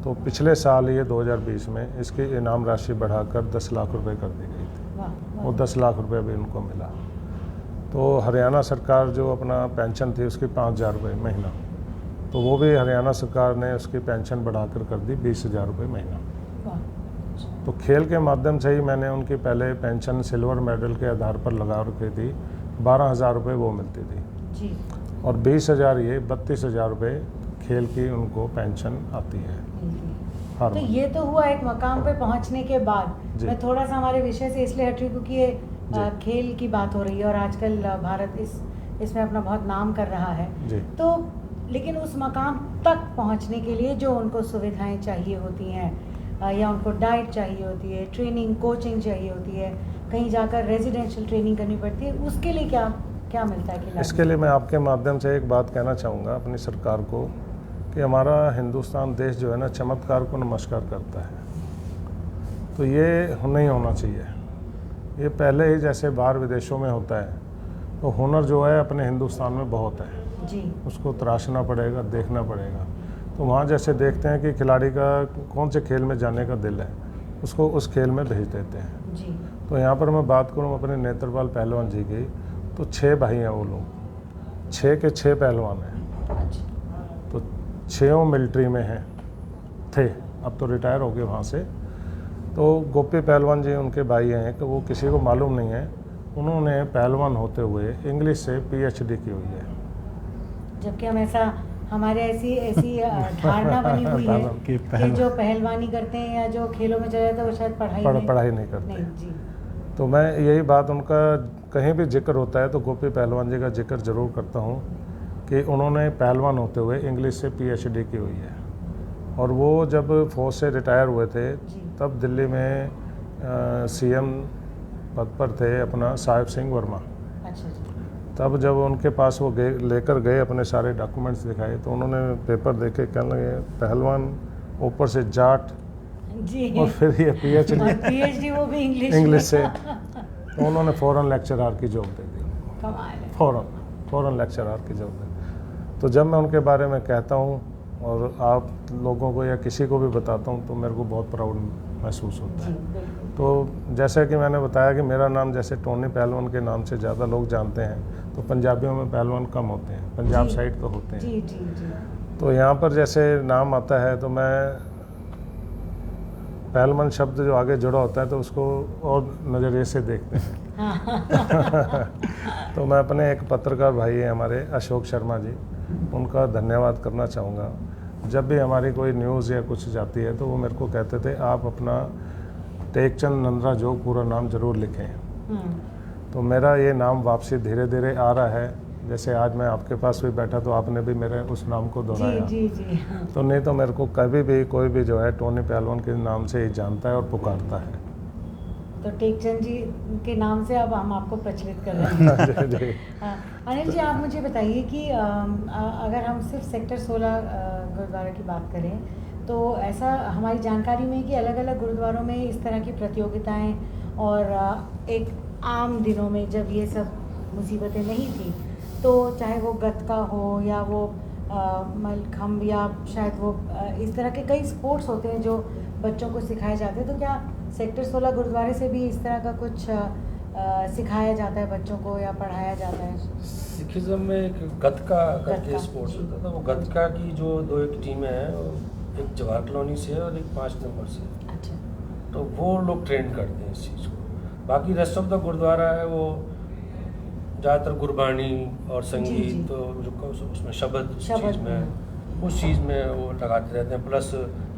तो पिछले साल ये 2020 में इसकी इनाम राशि बढ़ाकर 10 लाख रुपए कर दी गई थी।
वाह
वो
वाह।
10 लाख रुपए भी उनको मिला। तो हरियाणा सरकार जो अपना पेंशन थी उसकी 5,000 रुपये महीना, तो वो भी हरियाणा सरकार ने उसकी पेंशन बढ़ाकर कर दी 20,000 रुपये महीना।
वाह।
तो खेल के माध्यम से ही मैंने उनकी पहले पेंशन सिल्वर मेडल के आधार पर लगा रखी थी, 12,000 रुपये वो मिलती थी,
जी,
और 20,000 ये 32,000 रुपये खेल की उनको पेंशन आती है हर
तो
महीने।
ये तो हुआ एक मकाम पे पहुंचने के बाद।
जी।
मैं थोड़ा सा हमारे विषय से इसलिए हट रही हूँ क्योंकि ये
जी।
खेल की बात हो रही है और आजकल भारत इसमें अपना बहुत नाम कर रहा है।
जी।
तो लेकिन उस मकाम तक पहुंचने के लिए जो उनको सुविधाएं चाहिए होती हैं, या उनको डाइट चाहिए होती है, ट्रेनिंग कोचिंग चाहिए होती है, कहीं जाकर रेजिडेंशियल ट्रेनिंग करनी पड़ती है, उसके लिए क्या क्या मिलता है खिलाड़ी?
इसके लिए मैं आपके माध्यम से एक बात कहना चाहूँगा अपनी सरकार को कि हमारा हिंदुस्तान देश जो है ना, चमत्कार को नमस्कार करता है। तो ये नहीं होना चाहिए। ये पहले ही जैसे बाहर विदेशों में होता है, तो हुनर जो है अपने हिंदुस्तान में बहुत है
जी।
उसको तराशना पड़ेगा, देखना पड़ेगा। तो वहाँ जैसे देखते हैं कि खिलाड़ी का कौन से खेल में जाने का दिल है, उसको उस खेल में भेज देते हैं।
जी।
तो यहाँ पर मैं बात करूँ अपने नेत्रपाल पहलवान जी की, तो 6 भाई हैं वो लोग, 6 के 6 पहलवान हैं।
अच्छा।
तो 6 मिलिट्री में हैं, थे, अब तो रिटायर हो गए वहाँ से। तो गोपी पहलवान जी उनके भाई हैं कि वो किसी को मालूम नहीं है, उन्होंने पहलवान होते हुए इंग्लिश से PhD की हुई है।
जबकि हम ऐसा हमारे ऐसी धारणा बनी हुई है कि जो पहलवानी करते हैं या जो खेलों में चले जाते हैं वो शायद
पढ़ाई नहीं करते।
नहीं जी।
तो मैं यही बात, उनका कहीं भी जिक्र होता है तो गोपी पहलवान जी का जिक्र ज़रूर करता हूँ कि उन्होंने पहलवान होते हुए इंग्लिश से PhD की हुई है। और वो जब फौज से रिटायर हुए थे तब दिल्ली में CM पद पर थे अपना साहिब सिंह वर्मा।
अच्छा जी।
तब जब उनके पास वो लेकर गए अपने सारे डॉक्यूमेंट्स दिखाए, तो उन्होंने पेपर देखे, कहने लगे पहलवान ऊपर से जाट
जी।
और फिर ये
PhD वो भी
इंग्लिश से। तो उन्होंने फ़ौरन लेक्चरार की जॉब दे दी।
कमाल है।
फ़ौरन लेक्चरार की जॉब दे दी। तो जब मैं उनके बारे में कहता हूँ और आप लोगों को या किसी को भी बताता हूँ तो मेरे को बहुत प्राउड महसूस होता है। तो जैसा कि मैंने बताया कि मेरा नाम जैसे टोनी पहलवान के नाम से ज़्यादा लोग जानते हैं, तो पंजाबियों में पहलवान कम होते हैं, पंजाब साइड तो होते हैं।
जी जी जी।
तो यहाँ पर जैसे नाम आता है तो मैं पहलवान शब्द जो आगे जुड़ा होता है तो उसको और नज़रिए से देखते हैं। तो मैं अपने एक पत्रकार भाई हैं हमारे अशोक शर्मा जी, उनका धन्यवाद करना चाहूँगा। जब भी हमारी कोई न्यूज़ या कुछ जाती है तो वो मेरे को कहते थे आप अपना टेकचंद नंदरा जोग पूरा नाम ज़रूर लिखें। तो मेरा ये नाम वापसी धीरे धीरे आ रहा है। जैसे आज मैं आपके पास भी बैठा तो आपने भी मेरे उस नाम को दोहराया।
जी जी जी।
तो नहीं तो मेरे को कभी भी कोई भी जो है टोनी पहलवान के नाम से ही जानता है और पुकारता है।
तो टेकचंद जी के नाम से अब हम आपको प्रचलित कर रहे हैं। अनिल जी, आप मुझे बताइए कि अगर हम सिर्फ सेक्टर 16 गुरुद्वारा की बात करें तो ऐसा हमारी जानकारी में है कि अलग अलग गुरुद्वारों में इस तरह की प्रतियोगिताएं, और एक आम दिनों में जब ये सब मुसीबतें नहीं थी तो चाहे वो गतका हो या वो मलखम्ब या शायद वो इस तरह के कई स्पोर्ट्स होते हैं जो बच्चों को सिखाए जाते हैं, तो क्या सेक्टर 16 गुरुद्वारे से भी इस तरह का कुछ सिखाया जाता है बच्चों को या पढ़ाया जाता है?
सिखिज्म में एक गतका करके स्पोर्ट्स होता था। वो गतका की जो 2 एक टीमें हैं, एक जवाहर कॉलोनी से है और एक 5 नंबर से।
अच्छा।
तो वो लोग ट्रेन करते हैं इस चीज़ को। बाकी रेस्ट ऑफ द गुरुद्वारा है वो ज़्यादातर गुरबानी और संगीत तो जो उसमें शब्द उस चीज़ में वो लगाते रहते हैं, प्लस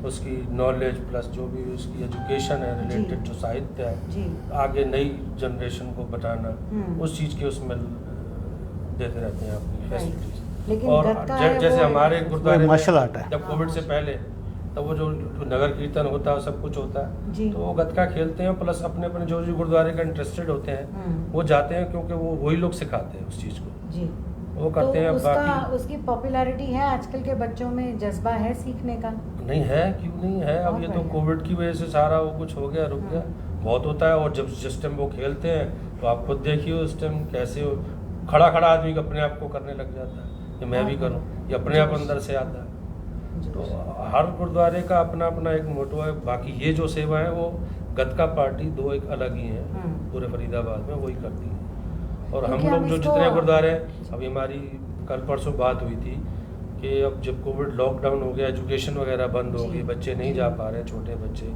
उसकी नॉलेज प्लस जो भी उसकी एजुकेशन है रिलेटेड जो साहित्य है आगे नई जनरेशन को बताना, उस चीज़ के उसमें देते रहते हैं अपनी फैसिलिटीज। और जैसे हमारे गुरुद्वारे
मार्शल आर्ट है,
जब कोविड से पहले तब वो जो नगर कीर्तन होता है सब कुछ होता है, तो वो गतका खेलते हैं, प्लस अपने अपने जो गुरुद्वारे का इंटरेस्टेड होते हैं वो जाते हैं, क्योंकि वो वही लोग सिखाते हैं उस चीज़ को वो करते हैं। बाकी
उसकी पॉपुलैरिटी है, आजकल के बच्चों में जज्बा है सीखने का?
नहीं है, क्यों नहीं है। अब ये तो कोविड की वजह से सारा वो कुछ हो गया, रुक गया, बहुत होता है। और जब जिस टाइम वो खेलते हैं तो आप खुद देखिए उस टाइम कैसे खड़ा खड़ा आदमी अपने आप को करने लग जाता है कि मैं भी करूं, ये अपने आप अंदर से आता है। तो हर गुरुद्वारे का अपना अपना एक मोटो है। बाकी ये जो सेवा है वो गतका पार्टी 2 एक अलग ही है पूरे फरीदाबाद में, वही करती है। और हम लोग जो जितने गुरुद्वारे, अभी हमारी कल परसों बात हुई थी कि अब जब कोविड लॉकडाउन हो गया, एजुकेशन वगैरह बंद हो गई, बच्चे नहीं जा पा रहे, छोटे बच्चे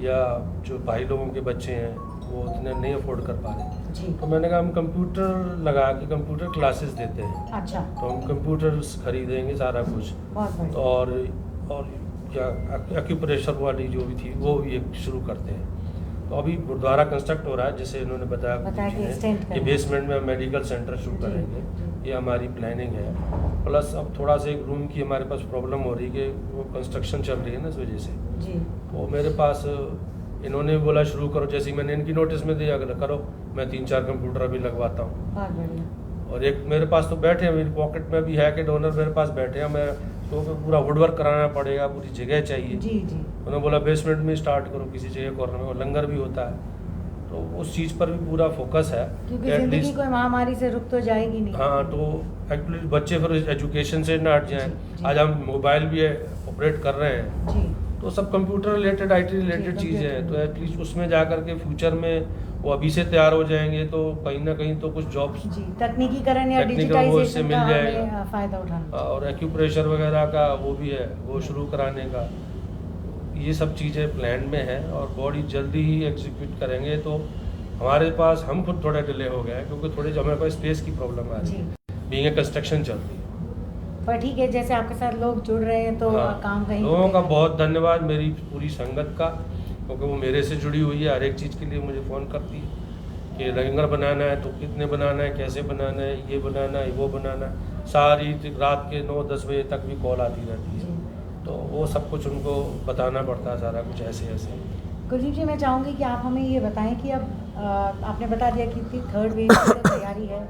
या जो भाई लोगों के बच्चे हैं वो उतने नहीं अफोर्ड कर पा रहे, तो मैंने कहा हम कंप्यूटर लगा के कंप्यूटर क्लासेस देते हैं।
अच्छा।
तो हम कंप्यूटर्स खरीदेंगे सारा कुछ,
तो
और क्या एक्यूप्रेशर वाली जो भी थी वो भी एक शुरू करते हैं। तो अभी गुरुद्वारा कंस्ट्रक्ट हो रहा है, जैसे इन्होंने बताया
कि
ये बेसमेंट में हम मेडिकल सेंटर शुरू करेंगे, ये हमारी प्लानिंग है। प्लस अब थोड़ा सा एक रूम की हमारे पास प्रॉब्लम हो रही है कि वो कंस्ट्रक्शन चल रही है ना, इस वजह से।
जी।
वो मेरे पास इन्होंने बोला शुरू करो, जैसे ही मैंने इनकी नोटिस में दिया अगर करो, मैं 3-4 कंप्यूटर अभी लगवाता हूँ।
बहुत बढ़िया।
और एक मेरे पास तो बैठे हैं, मेरी पॉकेट में भी है कि डोनर मेरे पास बैठे हैं, मैं तो पूरा वुडवर्क कराना पड़ेगा, पूरी जगह चाहिए।
जी जी।
उन्होंने बोला बेसमेंट में स्टार्ट करो किसी जगह कॉर्नर में, और लंगर भी होता है, तो उस चीज़ पर भी पूरा फोकस है।
क्योंकि
At
जिंदगी
least-
कोई महामारी से रुक तो जाएगी नहीं।
हाँ, तो एक्चुअली बच्चे फिर एजुकेशन से ना हट जाएं।
जी, जी।
आज हम मोबाइल भी ऑपरेट कर रहे हैं,
जी
तो सब कंप्यूटर रिलेटेड, आईटी रिलेटेड
जी,
चीज़ें हैं, तो
कंप्यूटर।
एटलीस्ट उसमें जा करके फ्यूचर में वो अभी से तैयार हो जाएंगे, तो कहीं ना कहीं तो कुछ जॉब्स
जी, तकनीकीकरण या
टेक्निकल वो इससे
डिजिटाइजेशन
मिल
का
जाएगा।
हमें फायदा उठाना।
और एक्यूप्रेशर वगैरह का वो भी है, वो शुरू कराने का, ये सब चीज़ें प्लान में है और बॉडी जल्दी ही एग्जीक्यूट करेंगे। तो हमारे पास हम खुद थोड़ा डिले हो गया है, क्योंकि थोड़ी जो हमारे पास स्पेस की प्रॉब्लम आ रही
जी।
है, बीइंग ए कंस्ट्रक्शन चल रही है।
पर ठीक है, जैसे आपके साथ लोग जुड़ रहे हैं तो
हाँ,
काम कहीं
लोगों का
रुकेगा।
बहुत धन्यवाद मेरी पूरी संगत का, क्योंकि वो मेरे से जुड़ी हुई है, हर एक चीज़ के लिए मुझे फ़ोन करती है कि लंगर बनाना है तो कितने बनाना है, कैसे बनाना है, ये बनाना है, वो बनाना है, सारी रात के 9-10 बजे तक भी कॉल आती रहती है।
जी।
तो वो सब कुछ उनको बताना पड़ता है, सारा कुछ ऐसे ऐसे।
कुलदीप जी, मैं चाहूँगी कि आप हमें ये बताएं कि अब आपने बता दिया कि इतनी थर्ड वेव की तो तैयारी है,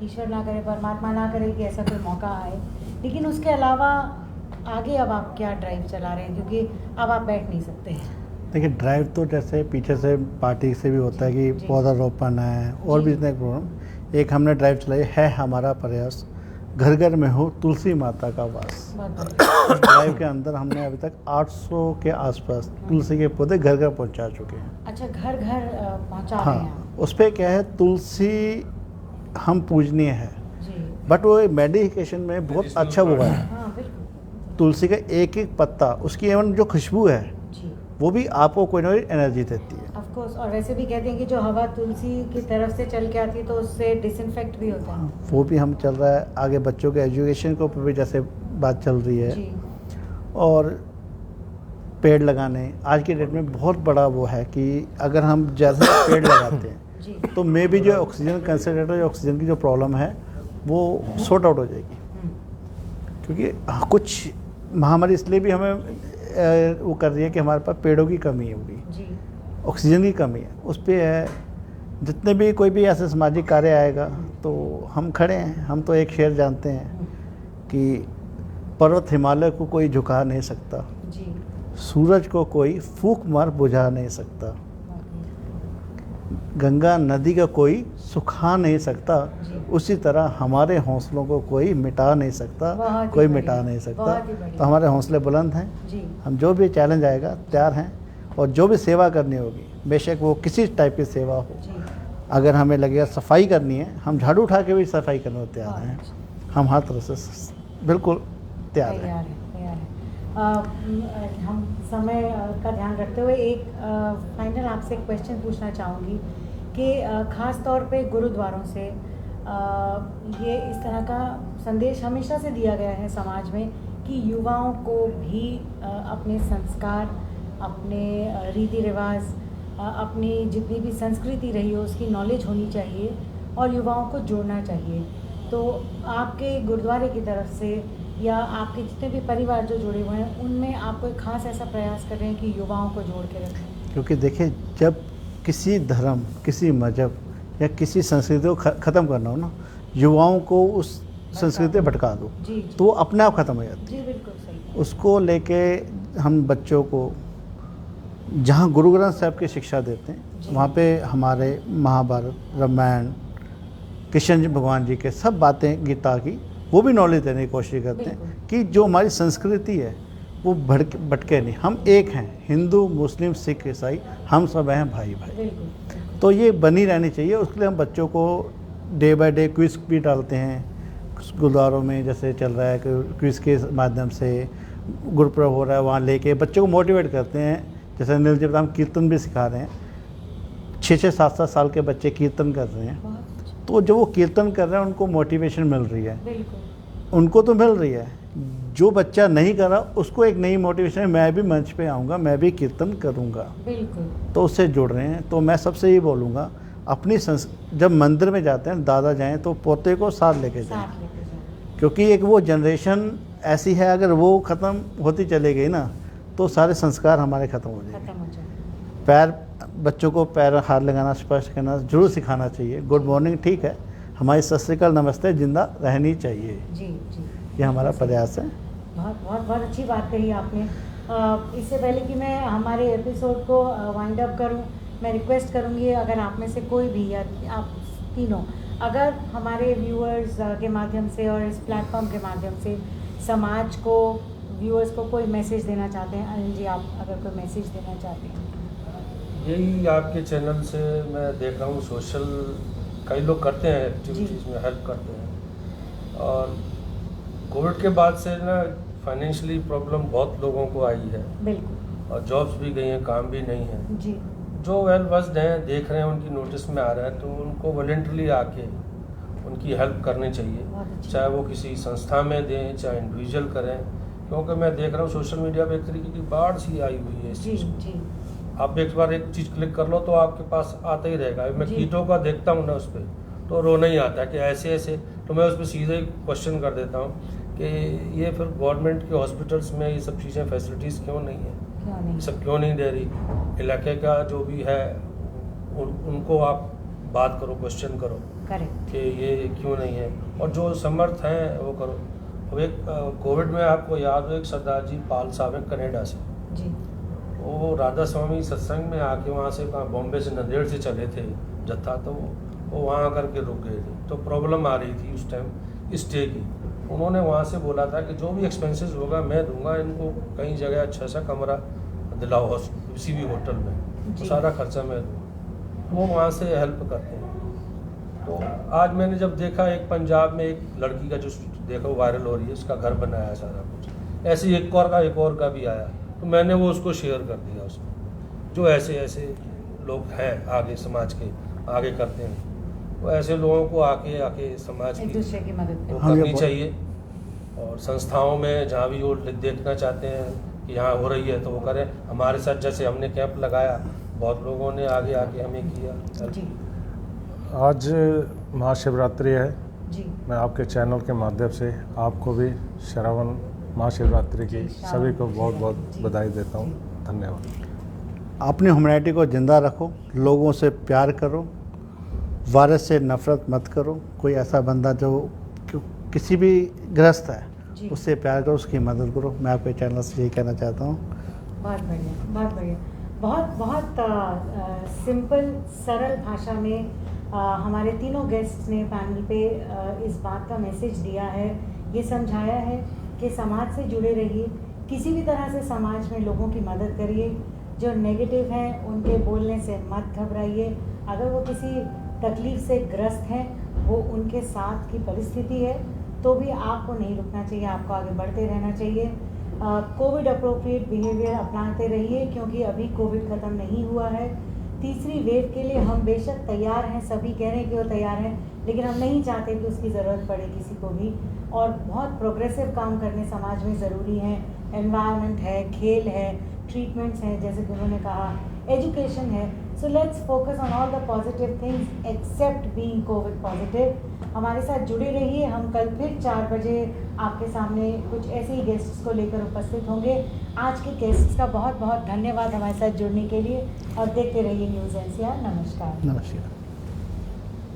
ईश्वर ना करे, परमात्मा ना करे कि ऐसा कोई मौका आए, लेकिन उसके अलावा आगे अब आप क्या ड्राइव चला रहे हैं, क्योंकि अब आप बैठ नहीं सकते हैं।
देखिए, ड्राइव तो जैसे पीछे से पार्टी से भी होता है कि
जी।
पौधारोपण है और
जी।
भी इतने प्रोग्राम। एक हमने ड्राइव चलाई है हमारा प्रयास, घर घर में हो तुलसी माता का वास।
बहुत बढ़िया।
इस ड्राइव के अंदर हमने अभी तक 800 के आसपास तुलसी के पौधे घर घर पहुंचा चुके हैं।
अच्छा, घर घर पहुँचा रहे हैं
हाँ,
आप।
उस पर क्या है, तुलसी हम पूजनीय है,
जी।
बट वो मेडिकेशन में बहुत
Medicinal
अच्छा वो है।
हाँ बिल्कुल।
तुलसी का एक एक पत्ता, उसकी एवं जो खुशबू है
जी।
वो भी आपको कोई ना कोई एनर्जी देती है।
ऑफ कोर्स, और वैसे भी कहते हैं कि जो हवा तुलसी की तरफ से चल के आती है तो उससे डिसइंफेक्ट भी होता है।
वो भी हम चल रहा है आगे, बच्चों के एजुकेशन के ऊपर भी जैसे बात चल रही है।
जी।
और पेड़ लगाने आज की डेट में बहुत बड़ा वो है कि अगर हम जैसे पेड़ लगाते हैं
जी।
तो मे भी जो ऑक्सीजन कंसनट्रेटर, जो ऑक्सीजन की जो प्रॉब्लम है वो सॉर्ट आउट हो जाएगी। क्योंकि कुछ महामारी इसलिए भी हमें वो कर रही है कि हमारे पास पेड़ों की कमी होगी,
जी।
ऑक्सीजन की कमी है, उस पर है। जितने भी कोई भी ऐसे सामाजिक कार्य आएगा तो हम खड़े हैं। हम तो एक शेर जानते हैं कि पर्वत हिमालय को कोई झुका नहीं सकता,
जी।
सूरज को कोई फूंक मार बुझा नहीं सकता, गंगा नदी का कोई सुखा नहीं सकता,
जी।
उसी तरह हमारे हौसलों को कोई मिटा नहीं सकता,
बहुत ही
कोई
बढ़िया,
मिटा नहीं सकता।
बहुत ही बढ़िया।
तो हमारे हौसले बुलंद हैं,
जी।
हम जो भी चैलेंज आएगा तैयार हैं। और जो भी सेवा करनी होगी, बेशक वो किसी टाइप की सेवा हो,
जी।
अगर हमें लगेगा सफाई करनी है, हम झाड़ू उठा के भी सफाई करने को तैयार हैं। हम हर तरह से बिल्कुल तैयार हैं।
तैयार है, तैयार है। हम समय का ध्यान रखते हुए एक फाइनल आपसे एक क्वेश्चन पूछना चाहूँगी कि ख़ास तौर पे गुरुद्वारों से ये इस तरह का संदेश हमेशा से दिया गया है समाज में कि युवाओं को भी अपने संस्कार, अपने रीति रिवाज, अपनी जितनी भी संस्कृति रही हो उसकी नॉलेज होनी चाहिए और युवाओं को जोड़ना चाहिए। तो आपके गुरुद्वारे की तरफ से या आपके जितने भी परिवार जो जुड़े हुए हैं उनमें आप कोई खास ऐसा प्रयास कर रहे हैं कि युवाओं को जोड़ के रखें?
क्योंकि देखिए, जब किसी धर्म, किसी मजहब या किसी संस्कृति को ख़त्म करना हो ना, युवाओं को उस संस्कृति से भटका दो
जी।
तो वो अपने आप ख़त्म हो जाती
जी बिल्कुल सही।
है। उसको लेके हम बच्चों को जहाँ गुरु ग्रंथ साहब की शिक्षा देते हैं, वहाँ पे हमारे महाभारत, रामायण, कृष्ण जी भगवान जी के सब बातें, गीता की, वो भी नॉलेज देने की कोशिश करते हैं कि जो हमारी संस्कृति है वो भटके नहीं। हम एक हैं, हिंदू, मुस्लिम, सिख, ईसाई, हम सब हैं भाई भाई।
बिल्कुल।
तो ये बनी रहनी चाहिए। उसके लिए हम बच्चों को डे बाय डे क्विज़ भी डालते हैं गुरुद्वारों में, जैसे चल रहा है कि क्विज़ के माध्यम से गुरुपर्व हो रहा है, वहाँ लेके बच्चों को मोटिवेट करते हैं। जैसे नील जी हम कीर्तन भी सिखा रहे हैं, 6-6, 7-7 साल के बच्चे कीर्तन कर रहे हैं।
बहुत अच्छा।
तो जो वो कीर्तन कर रहे हैं उनको मोटिवेशन मिल रही है,
बिल्कुल।
उनको तो मिल रही है। जो बच्चा नहीं कर रहा उसको एक नई मोटिवेशन है, मैं भी मंच पे आऊँगा, मैं भी कीर्तन करूँगा,
बिल्कुल।
तो उससे जुड़ रहे हैं। तो मैं सबसे ये बोलूँगा, अपनी जब मंदिर में जाते हैं दादा जाएं तो पोते को साथ लेके जाएं।
साथ लेके जाओ।
क्योंकि एक वो जनरेशन ऐसी है, अगर वो ख़त्म होती चली गई ना तो सारे संस्कार हमारे ख़त्म हो जाएंगे।
खत्म हो जाए।
पैर, बच्चों को पैर हाथ लगाना, स्पर्श करना जरूर सिखाना चाहिए। गुड मॉर्निंग ठीक है, हमारी सत श्री अकाल नमस्ते जिंदा रहनी चाहिए।
जी जी,
ये हमारा प्रयास है।
बहुत बहुत बहुत अच्छी बात कही आपने। इससे पहले कि मैं हमारे एपिसोड को वाइंड अप करूं, मैं रिक्वेस्ट करूंगी अगर आप में से कोई भी या आप तीनों अगर हमारे व्यूअर्स के माध्यम से और इस प्लेटफॉर्म के माध्यम से समाज को, व्यूअर्स को कोई मैसेज देना चाहते हैं, अनिल जी आप अगर कोई मैसेज देना चाहते हैं।
यही आपके चैनल से मैं देख रहा हूँ, सोशल कई लोग करते हैं एक्टिविटीज़ में हेल्प करते हैं, और कोविड के बाद से ना फाइनेंशियली प्रॉब्लम बहुत लोगों को आई है,
बिल्कुल,
और जॉब्स भी गई हैं, काम भी नहीं है।
जी
जो वेल बस्ड हैं, देख रहे हैं, उनकी नोटिस में आ रहा है, तो उनको वॉलंटरली आके उनकी हेल्प करनी चाहिए,
बहुत अच्छी
चाहे वो किसी संस्था में दें, चाहे इंडिविजुअल करें। क्योंकि मैं देख रहा हूँ सोशल मीडिया पे एक तरीके की बाढ़ सी आई हुई है इस
जी
चीज़
जी,
की। आप एक बार एक चीज़ क्लिक कर लो तो आपके पास आता ही रहेगा। मैं
जी।
कीटों का देखता हूँ ना उस पर, तो रोना ही आता है कि ऐसे ऐसे, तो मैं उस पर सीधे क्वेश्चन कर देता हूँ कि ये फिर गवर्नमेंट के हॉस्पिटल्स में ये सब चीज़ें फैसिलिटीज़ क्यों नहीं है,
क्यों नहीं,
सब क्यों नहीं दे रही। इलाके का जो भी है उनको आप बात करो, क्वेश्चन करो
करेक्ट,
कि ये क्यों नहीं है, और जो समर्थ हैं वो करो। अब एक कोविड में आपको याद हो, एक सरदार जी पाल साहब हैं कनाडा से,
जी
वो राधा स्वामी सत्संग में आके वहाँ से बॉम्बे से नांदेड़ से चले थे जत्था, तो वो वहाँ आकर के रुक गए थे, तो प्रॉब्लम आ रही थी उस टाइम स्टे की। उन्होंने वहाँ से बोला था कि जो भी एक्सपेंसेस होगा मैं दूंगा, इनको कहीं जगह अच्छा सा कमरा दिलाओ किसी भी होटल में,
जी।
तो सारा खर्चा मैं दूँगा। वो वहाँ से हेल्प करते हैं। तो आज मैंने जब देखा एक पंजाब में एक लड़की का जो देखो वायरल हो रही है, उसका घर बनाया है सारा कुछ, ऐसे ही एक और का भी आया, तो मैंने वो उसको शेयर कर दिया उसमें। जो ऐसे ऐसे लोग हैं आगे समाज के आगे करते हैं, वो ऐसे लोगों को आके समाज
एक
की
दूसरे की मदद
वो
करें।
हाँ, ये
करनी
बहुत-
चाहिए। और संस्थाओं में जहाँ भी वो देखना चाहते हैं कि यहाँ हो रही है तो वो करें। हमारे साथ जैसे हमने कैंप लगाया, बहुत लोगों ने आगे आके हमें किया।
जी
आज महाशिवरात्रि है।
जी,
मैं आपके चैनल के माध्यम से आपको भी श्रावण महाशिवरात्रि की
जी, श्रावण
सभी को बहुत बहुत
जी,
बधाई देता हूँ।
जी।
धन्यवाद।
अपनी ह्यूमैनिटी को ज़िंदा रखो, लोगों से प्यार करो, वायरस से नफ़रत मत करो। कोई ऐसा बंदा जो किसी भी ग्रस्त है
जी।
उससे प्यार करो, उसकी मदद करो। मैं आपके चैनल से यही कहना चाहता हूँ।
बहुत बढ़िया, बहुत बढ़िया, बहुत बहुत सिंपल सरल भाषा में हमारे तीनों गेस्ट ने पैनल पे इस बात का मैसेज दिया है, ये समझाया है कि समाज से जुड़े रहिए, किसी भी तरह से समाज में लोगों की मदद करिए। जो नेगेटिव हैं उनके बोलने से मत घबराइए। अगर वो किसी तकलीफ से ग्रस्त हैं, वो उनके साथ की परिस्थिति है, तो भी आपको नहीं रुकना चाहिए, आपको आगे बढ़ते रहना चाहिए। कोविड अप्रोप्रिएट बिहेवियर अपनाते रहिए, क्योंकि अभी कोविड ख़त्म नहीं हुआ है। तीसरी वेव के लिए हम बेशक तैयार हैं, सभी कह रहे हैं कि वो तैयार हैं, लेकिन हम नहीं चाहते कि उसकी ज़रूरत पड़े किसी को भी। और बहुत प्रोग्रेसिव काम करने समाज में ज़रूरी हैं। एनवायरनमेंट है, खेल है, ट्रीटमेंट्स हैं, जैसे कि उन्होंने कहा, एजुकेशन है। So let's focus on all the positive things except being COVID positive. हमारे साथ जुड़े रहिए। हम कल फिर 4 बजे आपके सामने कुछ ऐसे ही गेस्ट्स को लेकर उपस्थित होंगे। आज के गेस्ट्स का बहुत बहुत धन्यवाद हमारे साथ जुड़ने के लिए, और देखते रहिए न्यूज़ NCR। नमस्कार।
नमस्कार।